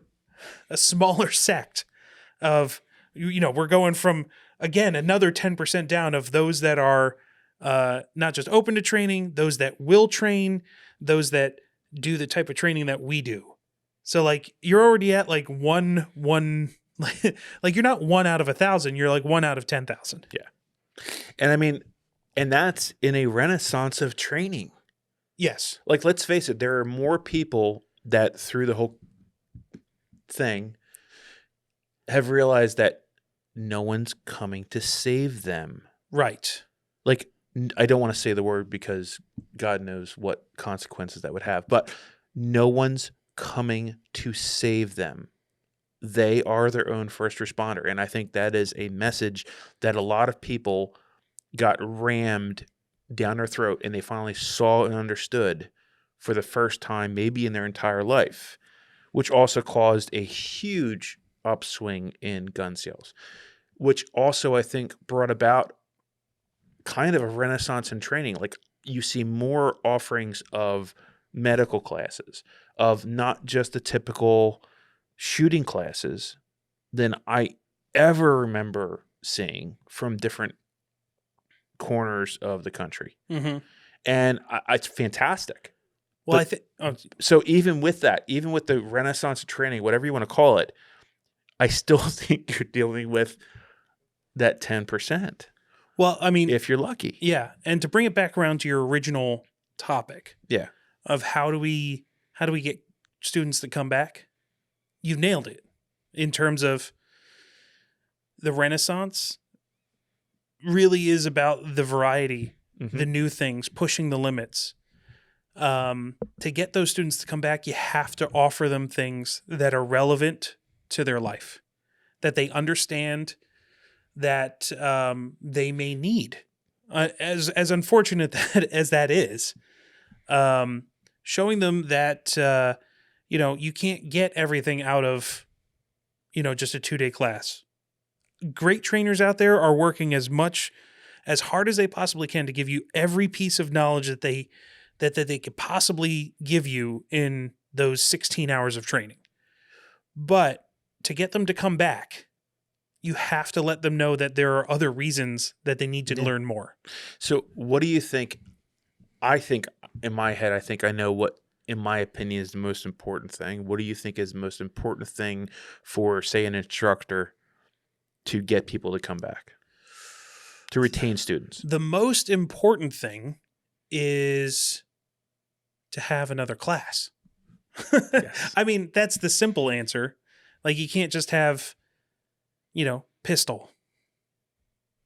sect of, we're going from, again, another 10% down of those that are not just open to training, those that will train, those that do the type of training that we do. So like you're already at like one like you're not 1 out of 1,000, you're like 1 out of 10,000. Yeah. And and that's in a renaissance of training. Yes. Like, let's face it, there are more people that through the whole thing have realized that no one's coming to save them. Right. Like, I don't want to say the word because God knows what consequences that would have, but no one's coming to save them. They are their own first responder. And I think that is a message that a lot of people got rammed down their throat and they finally saw and understood for the first time, maybe in their entire life, which also caused a huge upswing in gun sales, which also I think brought about kind of a renaissance in training. Like you see more offerings of medical classes, of not just the typical shooting classes than I ever remember seeing from different corners of the country. Mm-hmm. And it's fantastic. Well, so even with that, even with the renaissance of training, whatever you want to call it, I still think you're dealing with that 10%. Well, if you're lucky. Yeah. And to bring it back around to your original topic. Yeah. Of how do we get students to come back? You nailed it in terms of the Renaissance really is about the variety, the new things, pushing the limits. To get those students to come back, you have to offer them things that are relevant to their life, that they understand, that they may need. As unfortunate as that is, showing them that you can't get everything out of just a 2-day class. Great trainers out there are working as hard as they possibly can to give you every piece of knowledge that they could possibly give you in those 16 hours of training. But to get them to come back, you have to let them know that there are other reasons that they need to learn more. So what do you think? I think in my head, I know what, in my opinion, is the most important thing. What do you think is the most important thing for, say, an instructor to get people to come back, to retain students? The most important thing is to have another class. Yes. I mean, that's the simple answer. Like, you can't just have, pistol.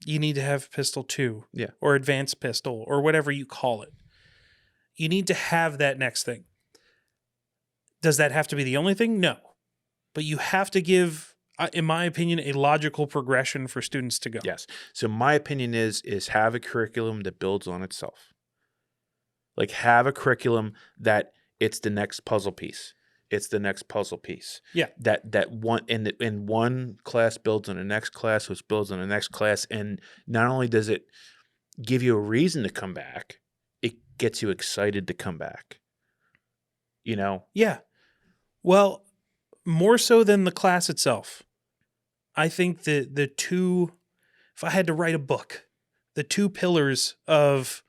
You need to have pistol 2. Yeah. Or advanced pistol, or whatever you call it. You need to have that next thing. Does that have to be the only thing? No. But you have to give, in my opinion, a logical progression for students to go. Yes. So my opinion is have a curriculum that builds on itself. Like, have a curriculum that it's the next puzzle piece. It's the next puzzle piece. Yeah. That one in one class builds on the next class, which builds on the next class, and not only does it give you a reason to come back, it gets you excited to come back. Yeah. Well, more so than the class itself. I think that the two, if I had to write a book, the 2 pillars of,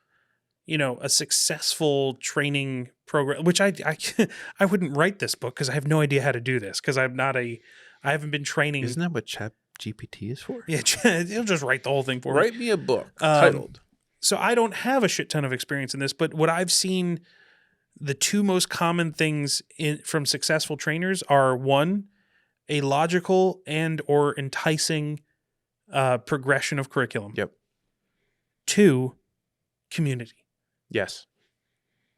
a successful training program, which I wouldn't write this book because I have no idea how to do this, because I haven't been training. Isn't that what Chat GPT is for? Yeah, he'll just write the whole thing for me. Write me a book titled. So I don't have a shit ton of experience in this, but what I've seen, the 2 most common things from successful trainers are, 1, a logical and or enticing progression of curriculum. Yep. 2, community. Yes.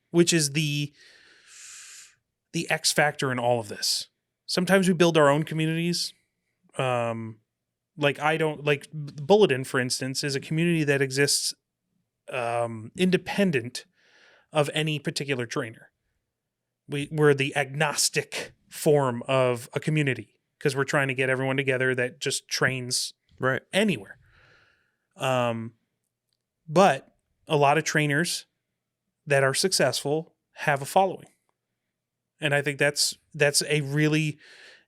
Which is the X factor in all of this. Sometimes we build our own communities. Like Bulletin, for instance, is a community that exists independent of any particular trainer. We're the agnostic form of a community because we're trying to get everyone together that just trains Right. anywhere. But a lot of trainers that are successful have a following. And I think that's a really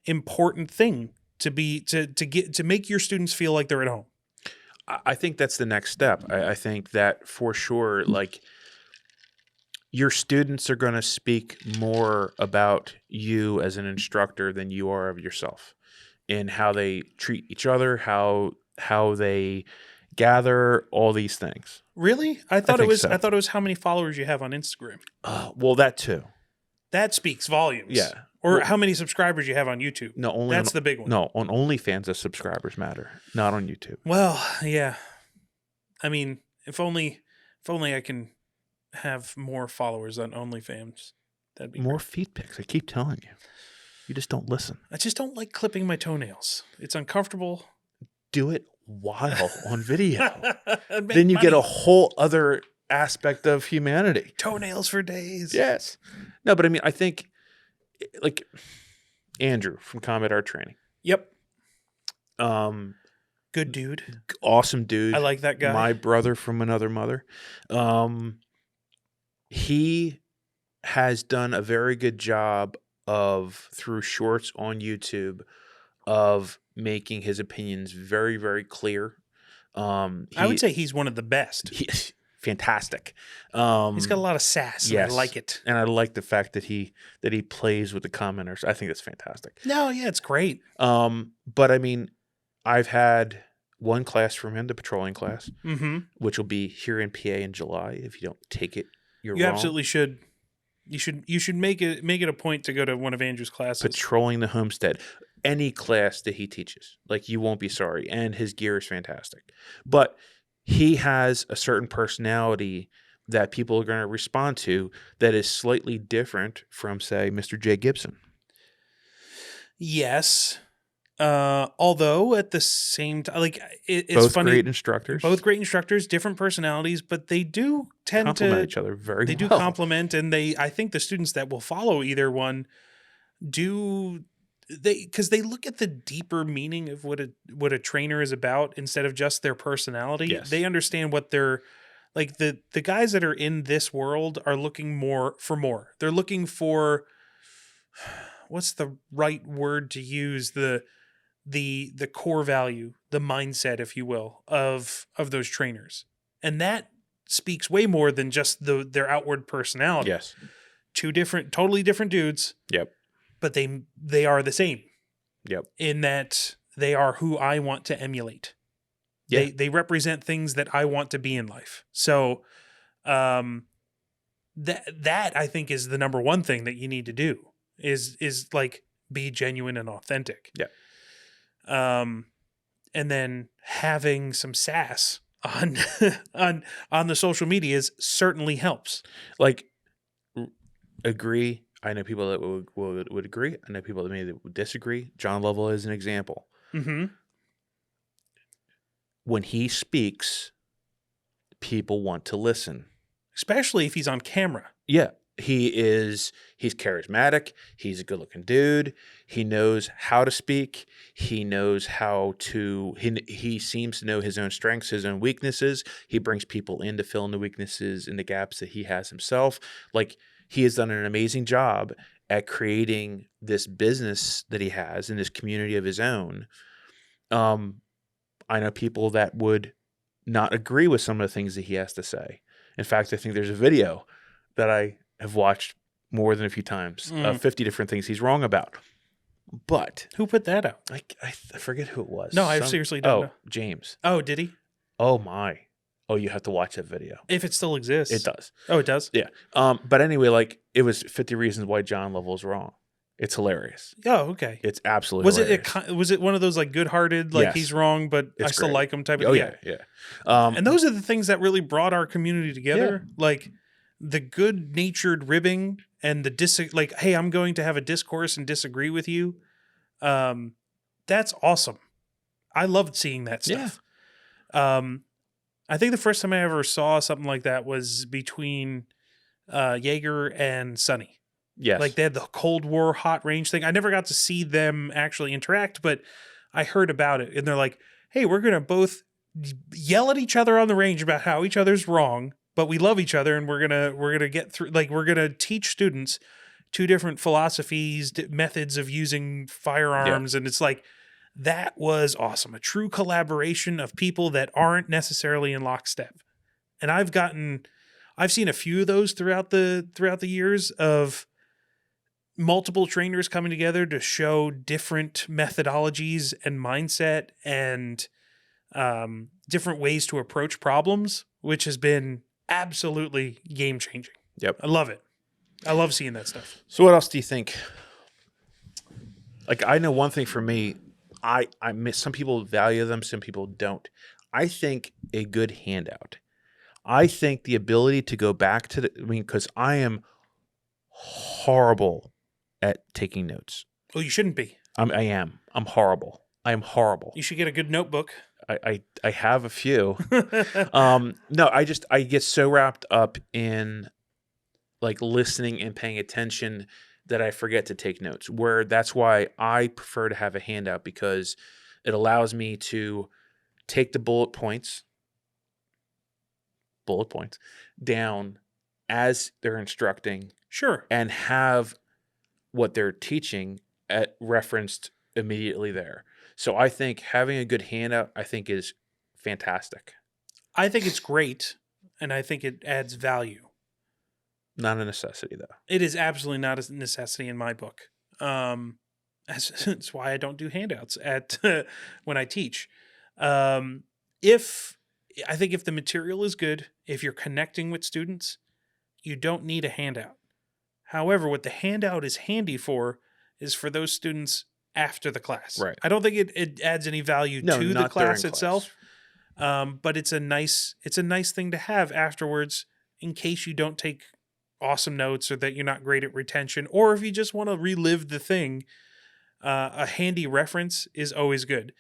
important thing to make your students feel like they're at home. I think that's the next step. I think that for sure, like, your students are going to speak more about you as an instructor than you are of yourself, in how they treat each other, how they gather, all these things. Really? I thought it so. was how many followers you have on Instagram. Well, that too. That speaks volumes. Yeah. Or how many subscribers you have on YouTube. No, only that's the big one. No, on OnlyFans, the subscribers matter, not on YouTube. Well, yeah. I mean, if only I can have more followers on OnlyFans, that'd be more great. feet pics. I keep telling you, you just don't listen. I just don't like clipping my toenails. It's uncomfortable. Do it while on video. Then Then you get a whole other aspect of humanity. toenails for days. Yes. No, but I mean, I think, like, Andrew from Combat Art Training. Yep. Good dude. Awesome dude. I like that guy. My brother from another mother. He has done a very good job of, through shorts on YouTube, of making his opinions very, very clear. I would say he's one of the best. He's fantastic. He's got a lot of sass. Yes. And I like it. And I like the fact that he plays with the commenters. I think that's fantastic. No, yeah, it's great. But I mean, I've had one class from him, the patrolling class, which will be here in PA in July. If you don't take it, you're wrong. You absolutely should. You should make it a point to go to one of Andrew's classes. Patrolling the homestead. Any class that he teaches, like, you won't be sorry. And his gear is fantastic. But he has a certain personality that people are going to respond to that is slightly different from, say, Mr. J. Gibson. Yes. Although at the same time, like, it's both funny. great instructors. Both great instructors, different personalities, but they do tend complement to each other very well. They do complement, and I think the students that will follow either one because they look at the deeper meaning of what a trainer is about instead of just their personality. Yes. They understand what they're like. The guys that are in this world are looking for more. They're looking for, what's the right word to use, the core value, the mindset, if you will, of those trainers. And that speaks way more than just their outward personality. Yes. 2 totally different dudes. Yep. But they are the same. Yep. In that they are who I want to emulate. Yeah. They represent things that I want to be in life. So that I think is the number one thing that you need to do is like be genuine and authentic. Yeah. And then having some sass on on the social medias certainly helps. Like, agree. I know people that would agree. I know people that maybe would disagree. John Lovell is an example. Mm-hmm. When he speaks, people want to listen. Especially if he's on camera. Yeah. He's charismatic. He's a good looking dude. He knows how to speak. He knows how to, he seems to know his own strengths, his own weaknesses. He brings people in to fill in the weaknesses and the gaps that he has himself. Like, he has done an amazing job at creating this business that he has in this community of his own. I know people that would not agree with some of the things that he has to say. In fact, I think there's a video that I have watched more than a few times of 50 different things he's wrong about. But who put that out? I forget who it was. No, I seriously don't know. James. Oh, did he? Oh my. Oh, you have to watch that video. If it still exists. It does. Oh, it does? Yeah. But anyway, like, it was 50 reasons why John Lovell's wrong. It's hilarious. Oh, okay. It's absolutely hilarious. Was it one of those like good-hearted, like Yes. he's wrong, but It's I still great. like him type of Oh thing? yeah. And those are the things that really brought our community together. Like the good-natured ribbing and the like, hey, I'm going to have a discourse and disagree with you. That's awesome. I loved seeing that stuff. I think the first time I ever saw something like that was between Jaeger and Sonny. Yes. Like they had the Cold War hot range thing. I never got to see them actually interact, but I heard about it. And they're like, hey, we're going to both yell at each other on the range about how each other's wrong, but we love each other and we're going to get through, like we're going to teach students two different philosophies, methods of using firearms. Yeah. And it's like, that was awesome. A true collaboration of people that aren't necessarily in lockstep. And I've seen a few of those throughout the years of multiple trainers coming together to show different methodologies and mindset and different ways to approach problems, which has been absolutely game changing. Yep. I love it. I love seeing that stuff. So what else do you think? Like, I know one thing for me, I miss, some people value them, some people don't. I think a good handout. I think the ability to go back to because I am horrible at taking notes. Oh, you shouldn't be. I am. I'm horrible. I am horrible. You should get a good notebook. I have a few. No, I get so wrapped up in like listening and paying attention that I forget to take notes. That's why I prefer to have a handout, because it allows me to take the bullet points down as they're instructing. Sure. And have what they're teaching referenced immediately there. So I think having a good handout, I think, is fantastic. I think it's great, and I think it adds value. Not a necessity, though. It is absolutely not a necessity in my book. That's why I don't do handouts when I teach. If the material is good, if you're connecting with students, you don't need a handout. However, what the handout is handy for is for those students after the class. Right. I don't think it adds any value to the class itself. But it's a nice thing to have afterwards in case you don't take awesome notes or that you're not great at retention, or if you just want to relive the thing. A handy reference is always good.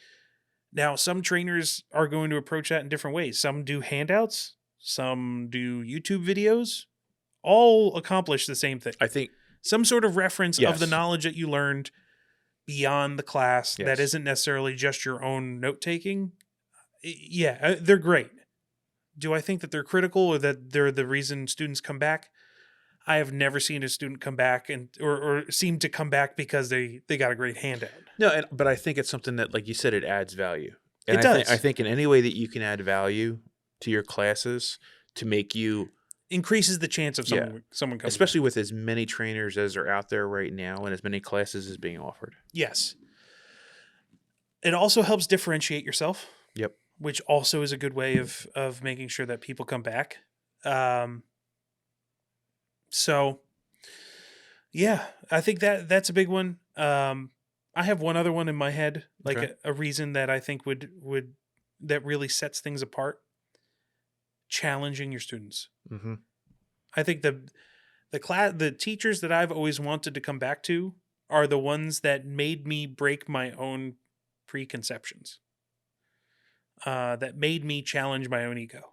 Now, some trainers are going to approach that in different ways. Some do handouts, some do YouTube videos. All accomplish the same thing. I think some sort of reference of the knowledge that you learned beyond the class that isn't necessarily just your own note-taking. Yeah, they're great. Do I think that they're critical or that they're the reason students come back? I have never seen a student come back or seem to come back because they got a great handout. No, but I think it's something that, like you said, it adds value. And it does. I think in any way that you can add value to your classes to make you increases the chance of someone coming, especially with as many trainers as are out there right now and as many classes as being offered. Yes. It also helps differentiate yourself. Yep. Which also is a good way of making sure that people come back. So, yeah, I think that's a big one. I have one other one in my head, like Okay. a reason that I think would that really sets things apart. Challenging your students. Mm-hmm. I think the teachers that I've always wanted to come back to are the ones that made me break my own preconceptions. That made me challenge my own ego.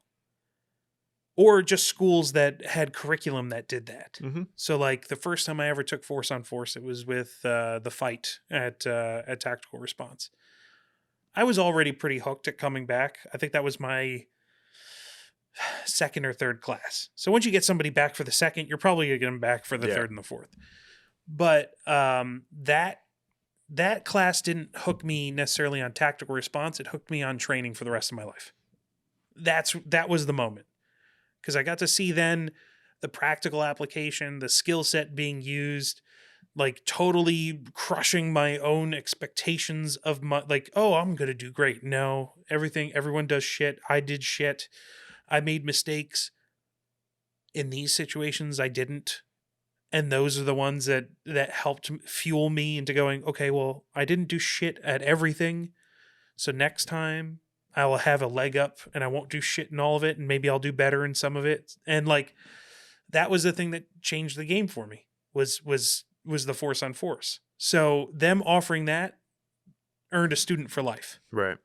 Or just schools that had curriculum that did that. Mm-hmm. So, like the first time I ever took Force on Force, it was with the fight at Tactical Response. I was already pretty hooked at coming back. I think that was my second or third class. So once you get somebody back for the second, you're probably going to get them back for the third and the fourth. But that class didn't hook me necessarily on Tactical Response. It hooked me on training for the rest of my life. That was the moment. Because I got to see then the practical application, the skill set being used, like totally crushing my own expectations of my, like, oh, I'm going to do great. No, everyone does shit. I did shit. I made mistakes. In these situations, I didn't. And those are the ones that helped fuel me into going, okay, well, I didn't do shit at everything. So next time I will have a leg up and I won't do shit in all of it. And maybe I'll do better in some of it. And like, that was the thing that changed the game for me was the Force on Force. So them offering that earned a student for life. Right.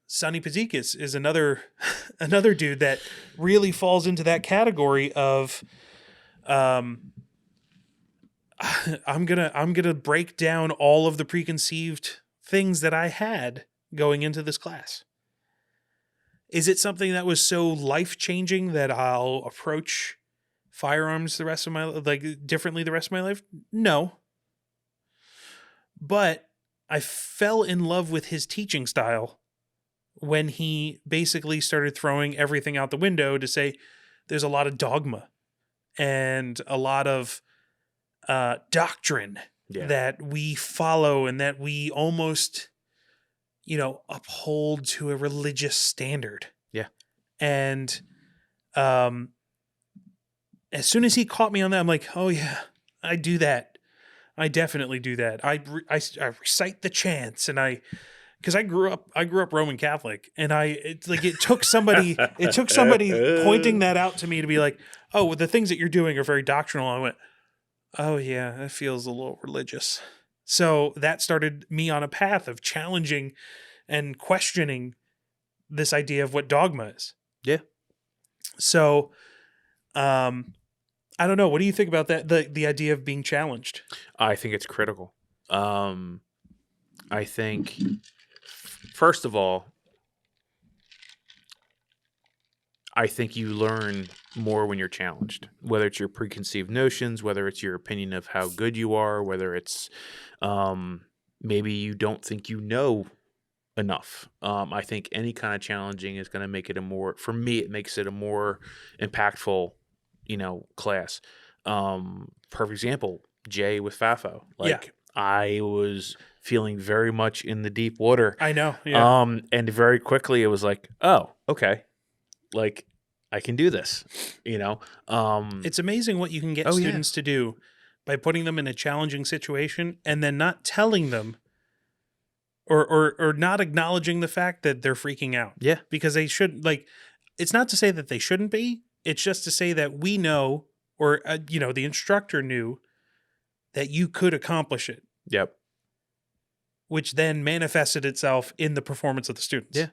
Sonny Pazikis is another dude that really falls into that category of I'm gonna break down all of the preconceived things that I had going into this class. Is it something that was so life-changing that I'll approach firearms differently the rest of my life? No. But I fell in love with his teaching style when he basically started throwing everything out the window to say there's a lot of dogma and a lot of doctrine that we follow and that we almost, uphold to a religious standard. Yeah. And as soon as he caught me on that, I'm like, oh yeah, I do that. I definitely do that. I recite the chants and because I grew up Roman Catholic, and it took somebody pointing that out to me to be like, oh, well, the things that you're doing are very doctrinal. I went, oh yeah, that feels a little religious. So that started me on a path of challenging and questioning this idea of what dogma is. Yeah. So, I don't know. What do you think about that? The idea of being challenged? I think it's critical. I think, first of all, I think you learn more when you're challenged, whether it's your preconceived notions, whether it's your opinion of how good you are, whether it's maybe you don't think you know enough. I think any kind of challenging is going to make it for me, it makes it a more impactful, class. Perfect example, Jay with FAFO. I was feeling very much in the deep water. I know. Yeah. And very quickly it was like, oh, okay. Like, I can do this, It's amazing what you can get students to do by putting them in a challenging situation and then not telling them or not acknowledging the fact that they're freaking out. Yeah. Because they should, it's not to say that they shouldn't be. It's just to say that we know, or, the instructor knew that you could accomplish it. Yep. Which then manifested itself in the performance of the students. Yeah.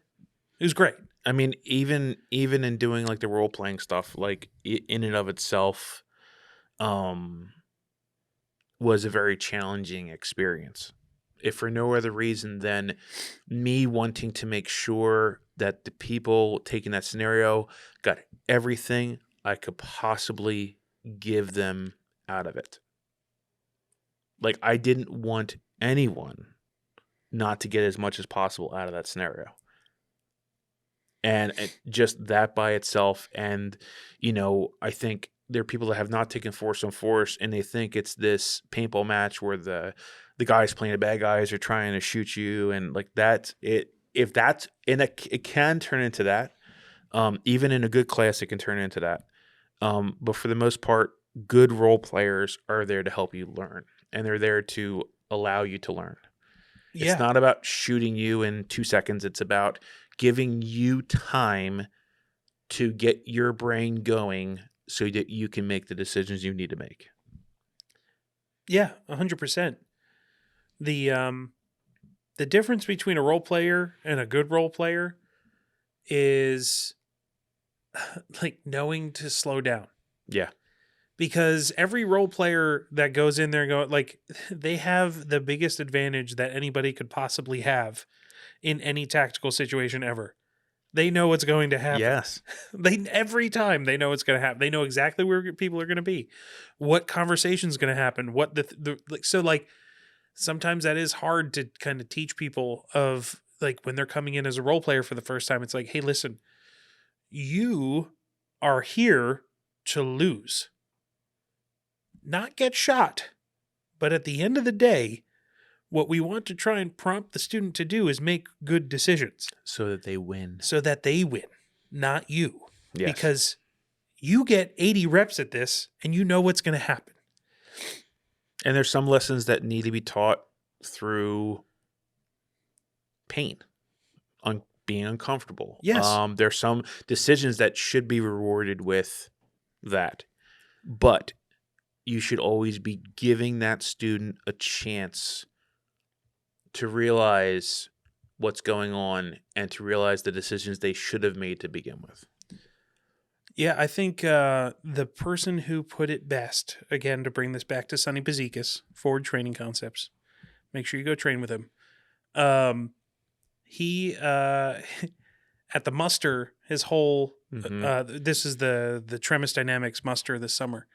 It was great. I mean, even in doing the role playing stuff, in and of itself, was a very challenging experience. If for no other reason than me wanting to make sure that the people taking that scenario got everything I could possibly give them out of it. I didn't want anyone not to get as much as possible out of that scenario. And just that by itself. And, I think there are people that have not taken Force on Force and they think it's this paintball match where the guys playing the bad guys are trying to shoot you. And that's it. If that's, and it can turn into that. Even in a good class, it can turn into that. But for the most part, good role players are there to help you learn, and they're there to allow you to learn. Yeah. It's not about shooting you in 2 seconds. It's about giving you time to get your brain going so that you can make the decisions you need to make. Yeah, 100%. The difference between a role player and a good role player is like knowing to slow down. Yeah. Because every role player that goes in there they have the biggest advantage that anybody could possibly have in any tactical situation ever. They know what's going to happen. Yes. Every time they know what's going to happen. They know exactly where people are going to be, what conversation is going to happen, what sometimes that is hard to kind of teach people of like when they're coming in as a role player for the first time. It's like, hey, listen, you are here to lose, not get shot. But at the end of the day, what we want to try and prompt the student to do is make good decisions. So that they win. So that they win, not you. Yes. Because you get 80 reps at this and you know what's going to happen. And there's some lessons that need to be taught through pain, being uncomfortable. Yes. There's some decisions that should be rewarded with that. But you should always be giving that student a chance to realize what's going on and to realize the decisions they should have made to begin with. Yeah, I think the person who put it best, again, to bring this back to Sonny Pazikis, Forward Training Concepts, make sure you go train with him. He, at the muster, his whole, this is the Tremis Dynamics muster this summer.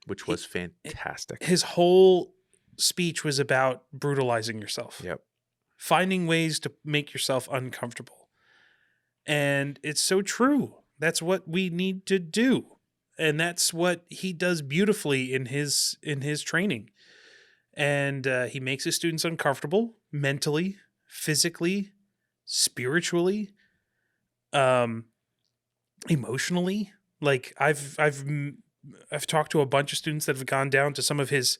Which was fantastic. His whole speech was about brutalizing yourself. Yep. Finding ways to make yourself uncomfortable. And it's so true. That's what we need to do. And that's what he does beautifully in his training. And he makes his students uncomfortable mentally, physically, spiritually, emotionally. Like I've talked to a bunch of students that have gone down to some of his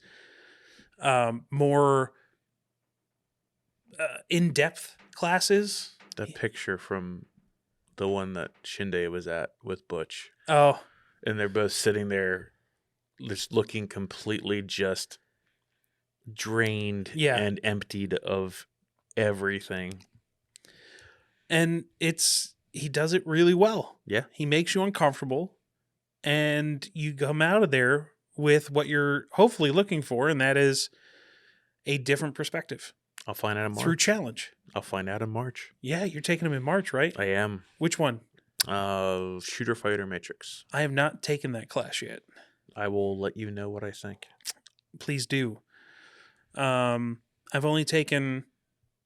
more in-depth classes. That picture from the one that Shinde was at with Butch. Oh. And they're both sitting there just looking completely just drained and emptied of everything. And he does it really well. Yeah. He makes you uncomfortable and you come out of there with what you're hopefully looking for, and that is a different perspective. I'll find out in March. Through challenge. I'll find out in March. Yeah, you're taking them in March, right? I am. Which one? Shooter Fighter Matrix. I have not taken that class yet. I will let you know what I think. Please do. I've only taken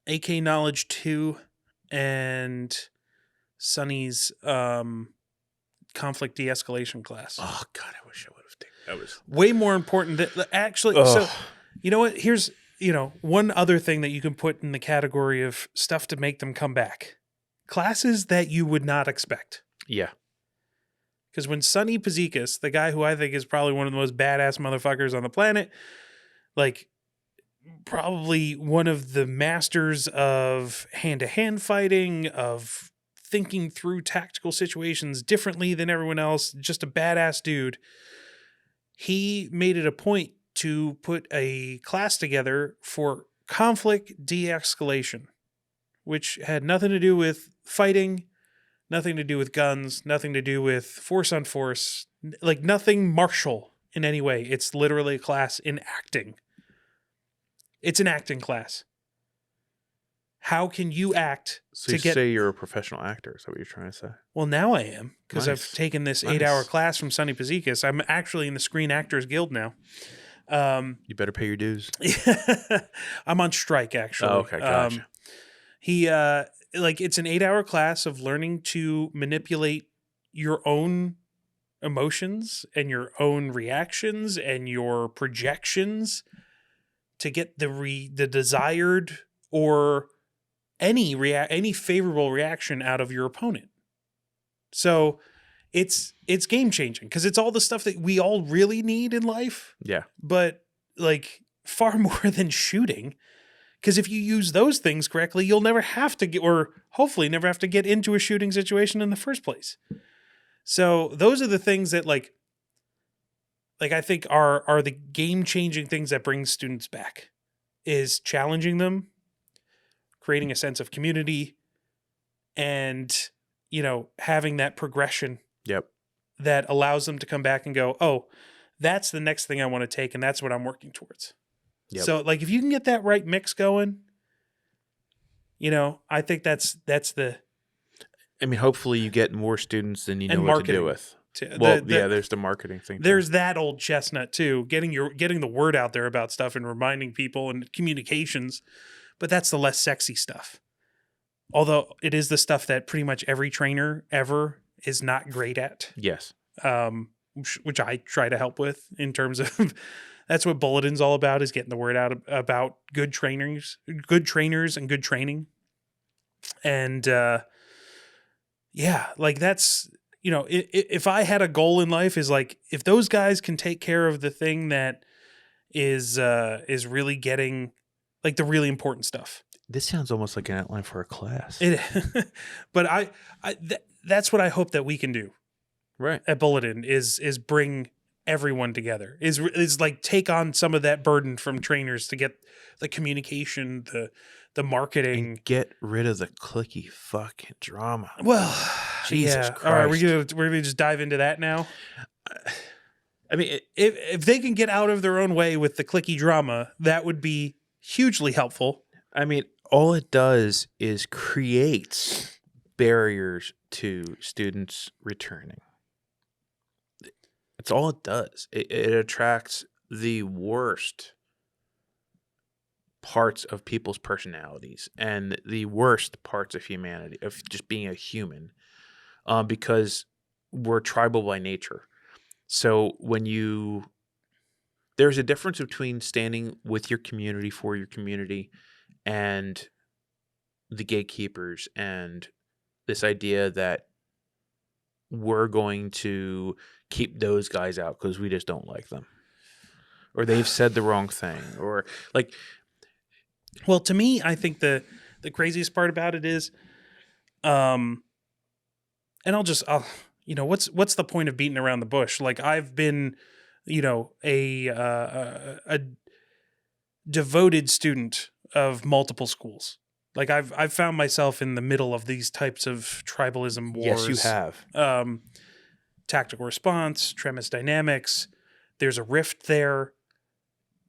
AK Knowledge 2 and Sonny's conflict de-escalation class. Oh, God, I wish I would have taken that. Was way more important than actually. So, you know what? Here's, one other thing that you can put in the category of stuff to make them come back. Classes that you would not expect. Yeah. Because when Sonny Pazikis, the guy who I think is probably one of the most badass motherfuckers on the planet, like probably one of the masters of hand-to-hand fighting, of thinking through tactical situations differently than everyone else, just a badass dude. He made it a point to put a class together for conflict de-escalation, which had nothing to do with fighting, nothing to do with guns, nothing to do with force on force, like nothing martial in any way. It's literally a class in acting. It's an acting class. How can you act so you say you're a professional actor? Is that what you're trying to say? Well, now I am, because Nice. I've taken this 8-hour class from Sonny Pazikis. I'm actually in the Screen Actors Guild now. You better pay your dues. I'm on strike, actually. Oh, okay, gotcha. It's an 8-hour class of learning to manipulate your own emotions and your own reactions and your projections to get the desired or any favorable reaction out of your opponent. So it's game changing because it's all the stuff that we all really need in life, Yeah. but like far more than shooting. Because if you use those things correctly, you'll never have to get, or hopefully never have to get into a shooting situation in the first place. So those are the things that like I think are the game changing things that bring students back, is challenging them, creating a sense of community, and, you know, having that progression Yep. that allows them to come back and go, oh, that's the next thing I want to take, and that's what I'm working towards. Yep. So, like, if you can get that right mix going, you know, I think that's the... I mean, hopefully you get more students than you know And what to do marketing. with. Well, There's the marketing thing. There's that old chestnut, too, getting the word out there about stuff and reminding people and communications, but that's the less sexy stuff. Although it is the stuff that pretty much every trainer ever is not great at. Yes. Which I try to help with in terms of that's what Bulletin's all about, is getting the word out about good trainers and good training. And yeah, like that's, you know, if I had a goal in life, is like, if those guys can take care of the thing that is really getting like the really important stuff. This sounds almost like an outline for a class. But that's what I hope that we can do. Right. At Bulletin is bring everyone together. Is like take on some of that burden from trainers to get the communication, the marketing, And get rid of the clicky fucking drama. Well, Jesus yeah. Christ. All right, we're gonna just dive into that now. I mean, If they can get out of their own way with the clicky drama, that would be hugely helpful. I mean, all it does is creates barriers to students returning. That's all it does. It attracts the worst parts of people's personalities and the worst parts of humanity, of just being a human, because we're tribal by nature. So there's a difference between standing with your community, for your community, and the gatekeepers, and this idea that we're going to keep those guys out because we just don't like them, or they've said the wrong thing, or like. Well, to me, I think the craziest part about it is, and I'll you know, what's the point of beating around the bush? Like, I've been, you know, a devoted student of multiple schools. Like, I've found myself in the middle of these types of tribalism wars. Yes, you have. Tactical response, Tremis dynamics. There's a rift there.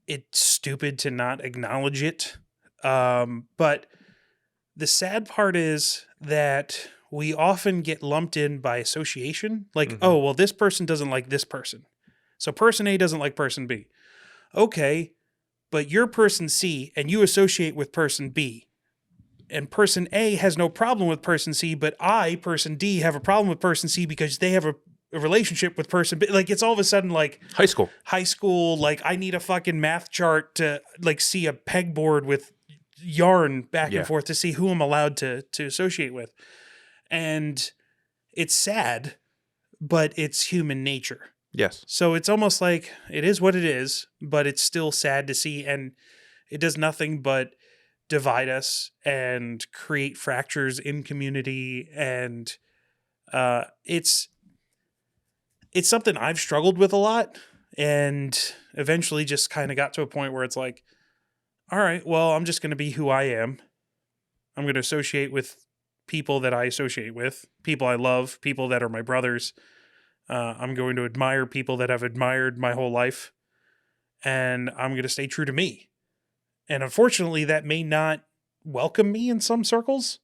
It's stupid to not acknowledge it. But the sad part is that we often get lumped in by association. Like, oh, well, this person doesn't like this person, so person A doesn't like person B. Okay, but you're person C and you associate with person B. And person A has no problem with person C, but I, person D, have a problem with person C because they have a relationship with person B. Like, it's all of a sudden like High school. Like, I need a fucking math chart to like see a pegboard with yarn back and forth to see who I'm allowed to associate with. And it's sad, but it's human nature. Yes. So it's almost like it is what it is, but it's still sad to see, and it does nothing but divide us and create fractures in community. And it's something I've struggled with a lot, and eventually just kind of got to a point where it's like, all right, well, I'm just going to be who I am. I'm going to associate with people that I associate with, people I love, people that are my brothers. I'm going to admire people that I've admired my whole life, and I'm going to stay true to me. And unfortunately, that may not welcome me in some circles,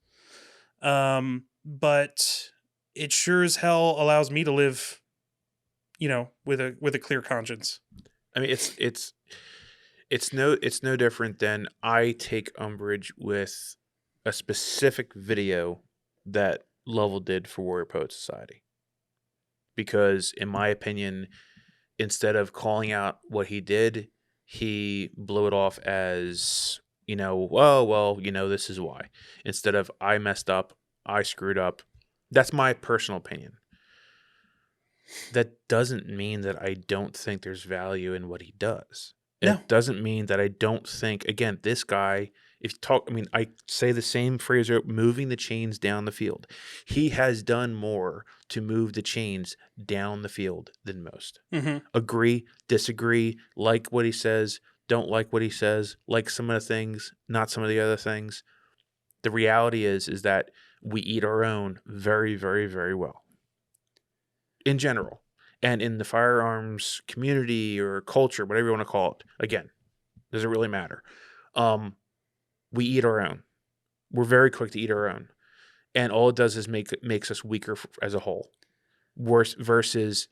but it sure as hell allows me to live, you know, with a clear conscience. I mean, it's no different than I take umbrage with a specific video that Lovell did for Warrior Poet Society. Because in my opinion, instead of calling out what he did, he blew it off as, you know, well, you know, this is why. Instead of I messed up, I screwed up. That's my personal opinion. that doesn't mean that I don't think there's value in what he does. No. It doesn't mean that I don't think, again, this guy, if you talk, I mean, I say the same phrase, moving the chains down the field. He has done more to move the chains down the field than most. Mm-hmm. Agree, disagree, like what he says, don't like what he says, like some of the things, not some of the other things. The reality is that we eat our own very, very, very well. In general. And in the firearms community or culture, whatever you want to call it, again, doesn't really matter. We eat our own. We're very quick to eat our own. And all it does is makes us weaker as a whole. Worse versus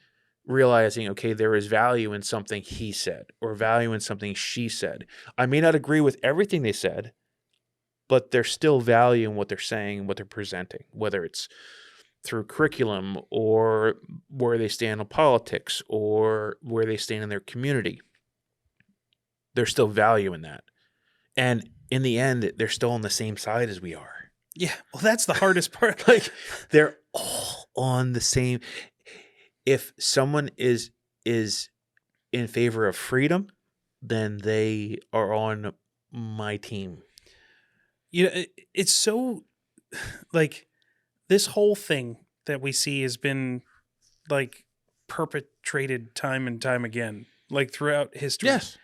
realizing, okay, there is value in something he said or value in something she said. I may not agree with everything they said, but there's still value in what they're saying and what they're presenting, whether it's through curriculum or where they stand on politics or where they stand in their community. There's still value in that. And in the end, they're still on the same side as we are. Yeah. Well, that's the hardest part. Like, they're all on the same. If someone is in favor of freedom, then they are on my team. You know, it's so, like, this whole thing that we see has been, like, perpetrated time and time again, like, throughout history. Yes.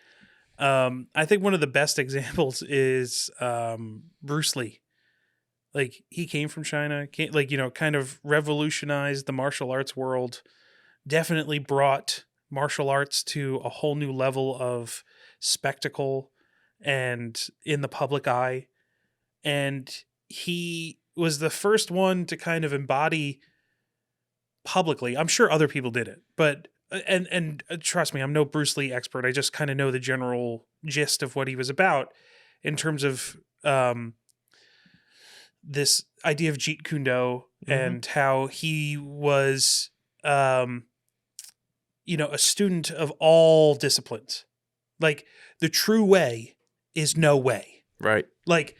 I think one of the best examples is Bruce Lee. Like, he came from China, kind of revolutionized the martial arts world, definitely brought martial arts to a whole new level of spectacle and in the public eye. And he was the first one to kind of embody publicly. I'm sure other people did it, but and trust me, I'm no Bruce Lee expert. I just kind of know the general gist of what he was about in terms of this idea of Jeet Kune Do and how he was, a student of all disciplines. Like, the true way is no way. Right. Like,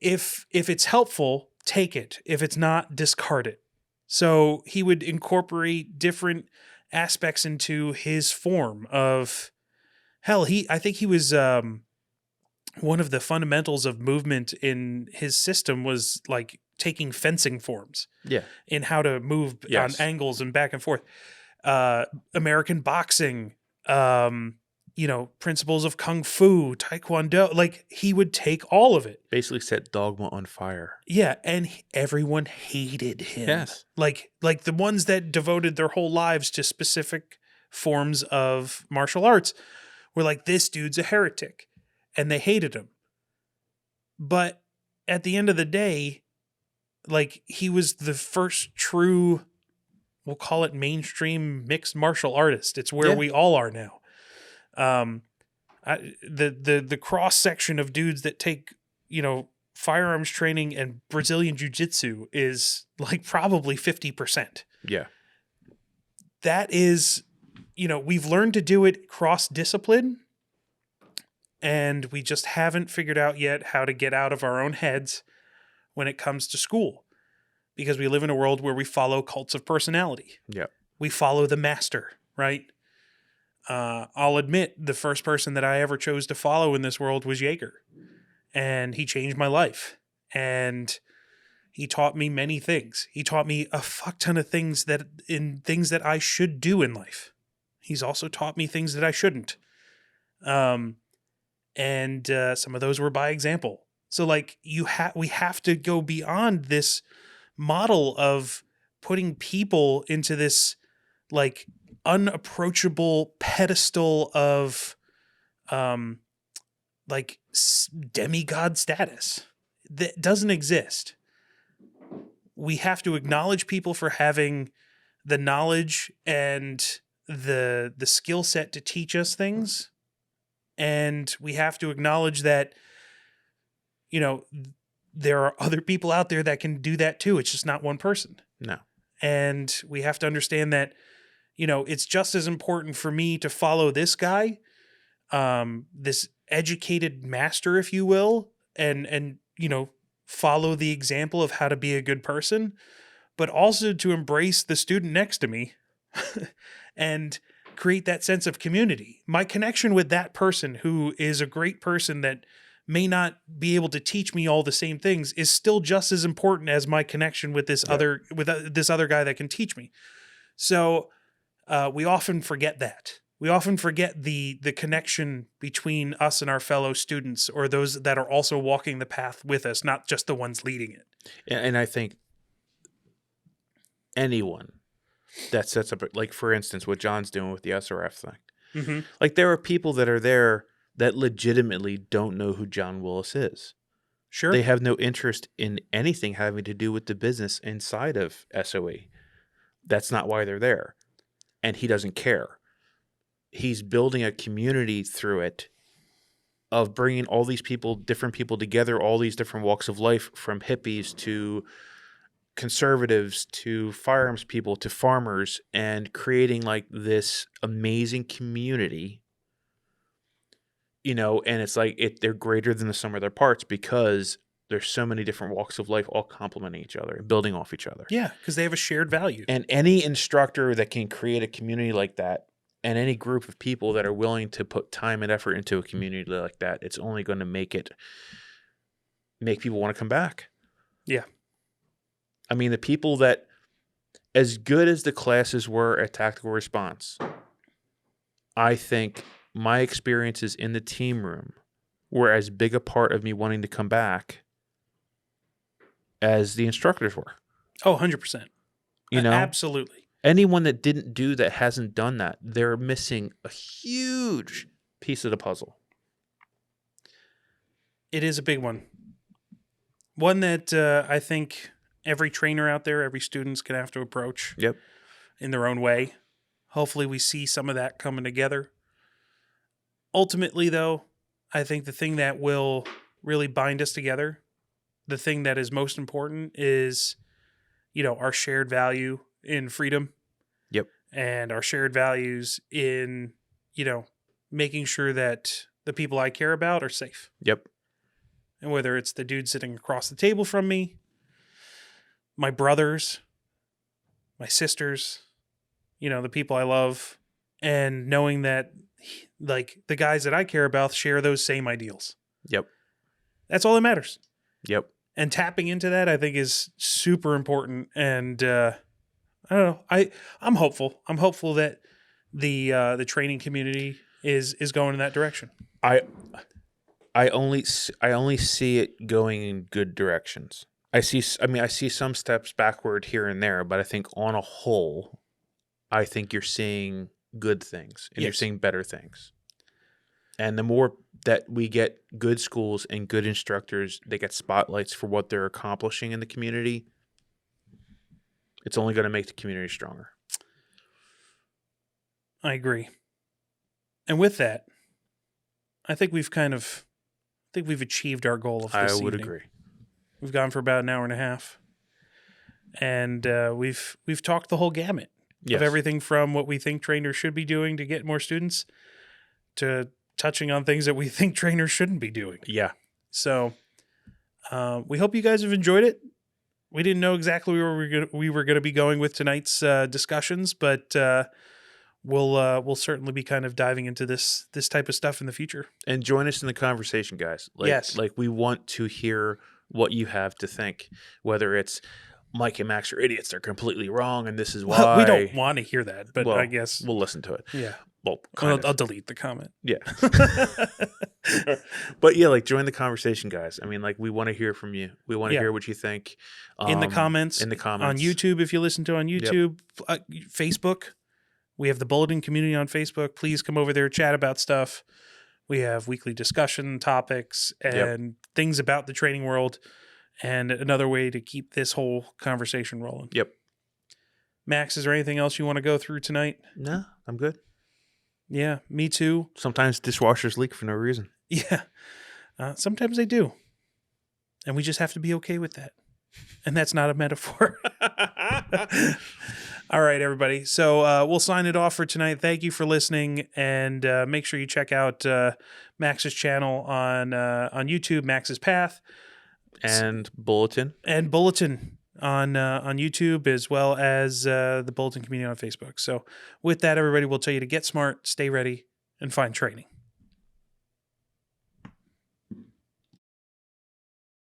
if it's helpful, take it. If it's not, discard it. So he would incorporate different aspects into his form of, hell, I think he was, one of the fundamentals of movement in his system was like taking fencing forms. Yeah. In how to move on angles and back and forth. American boxing, principles of Kung Fu, Taekwondo, like, he would take all of it. Basically set dogma on fire. Yeah, and everyone hated him. Yes. Like the ones that devoted their whole lives to specific forms of martial arts were like, this dude's a heretic, and they hated him. But at the end of the day, like, he was the first true, we'll call it mainstream mixed martial artist. It's where we all are now. The cross section of dudes that take, firearms training and Brazilian jiu-jitsu is like probably 50%. Yeah. That is, we've learned to do it cross discipline, and we just haven't figured out yet how to get out of our own heads when it comes to school, because we live in a world where we follow cults of personality. Yeah. We follow the master, right? I'll admit, the first person that I ever chose to follow in this world was Jaeger, and he changed my life, and he taught me many things. He taught me a fuck ton of things that I should do in life. He's also taught me things that I shouldn't. And some of those were by example. So, like, we have to go beyond this model of putting people into this, like, unapproachable pedestal of demigod status that doesn't exist. We have to acknowledge people for having the knowledge and the skill set to teach us things, and we have to acknowledge that there are other people out there that can do that too. It's just not one person. No. And we have to understand that it's just as important for me to follow this guy, this educated master, if you will, and follow the example of how to be a good person, but also to embrace the student next to me and create that sense of community. My connection with that person who is a great person that may not be able to teach me all the same things is still just as important as my connection with this this other guy that can teach me. So we often forget that. We often forget the connection between us and our fellow students, or those that are also walking the path with us, not just the ones leading it. And I think anyone that sets up, like, for instance, what John's doing with the SRF thing. Mm-hmm. Like, there are people that are there that legitimately don't know who John Willis is. Sure. They have no interest in anything having to do with the business inside of SOE. That's not why they're there. And he doesn't care. He's building a community through it of bringing all these people, different people together, all these different walks of life, from hippies to conservatives to firearms people to farmers, and creating like this amazing community, you know. And it's like they're greater than the sum of their parts because there's so many different walks of life all complementing each other and building off each other. Yeah, because they have a shared value. And any instructor that can create a community like that, and any group of people that are willing to put time and effort into a community like that, it's only going to make people want to come back. Yeah. I mean, the people that, as good as the classes were at Tactical Response, I think my experiences in the team room were as big a part of me wanting to come back as the instructors were. Oh, 100%. You know? Absolutely. Anyone that didn't do that, hasn't done that, they're missing a huge piece of the puzzle. It is a big one. One that I think every trainer out there, every student's going to have to approach in their own way. Hopefully we see some of that coming together. Ultimately, though, I think the thing that will really bind us together, the thing that is most important is, you know, our shared value in freedom. Yep. And our shared values in, you know, making sure that the people I care about are safe. Yep. And whether it's the dude sitting across the table from me, my brothers, my sisters, you know, the people I love, and knowing that, like, the guys that I care about share those same ideals. Yep. That's all that matters. Yep. And tapping into that, I think, is super important. And I don't know. I'm hopeful. I'm hopeful that the training community is going in that direction. I only see it going in good directions. I see some steps backward here and there, but I think on a whole, I think you're seeing good things and you're seeing better things. And the more that we get good schools and good instructors, they get spotlights for what they're accomplishing in the community, it's only going to make the community stronger. I agree. And with that, I think we've achieved our goal of this I would evening. agree. We've gone for about an hour and a half. And we've talked the whole gamut of everything from what we think trainers should be doing to get more students to touching on things that we think trainers shouldn't be doing. Yeah. So we hope you guys have enjoyed it. We didn't know exactly where we were going to be going with tonight's discussions, but we'll certainly be kind of diving into this type of stuff in the future. And join us in the conversation, guys. Yes. Like, we want to hear what you have to think, whether it's Mike and Max are idiots, they're completely wrong, and this is why. Well, we don't want to hear that, but well, I guess we'll listen to it. Yeah. Well, I'll delete the comment. Yeah. But yeah, like, join the conversation, guys. I mean, like, we want to hear from you. We want to hear what you think. In the comments. On YouTube, if you listen to it on YouTube. Facebook. We have the Bulletin community on Facebook. Please come over there, chat about stuff. We have weekly discussion topics and things about the training world, and another way to keep this whole conversation rolling. Yep. Max, is there anything else you want to go through tonight? No, I'm good. Yeah, me too. Sometimes dishwashers leak for no reason. Yeah. Sometimes they do. And we just have to be okay with that. And that's not a metaphor. All right, everybody. So we'll sign it off for tonight. Thank you for listening. And make sure you check out Max's channel on YouTube, Max's Path. And Bulletin. on YouTube, as well as the Bulletin community on Facebook. So with that, everybody, we'll tell you to get smart, stay ready, and find training.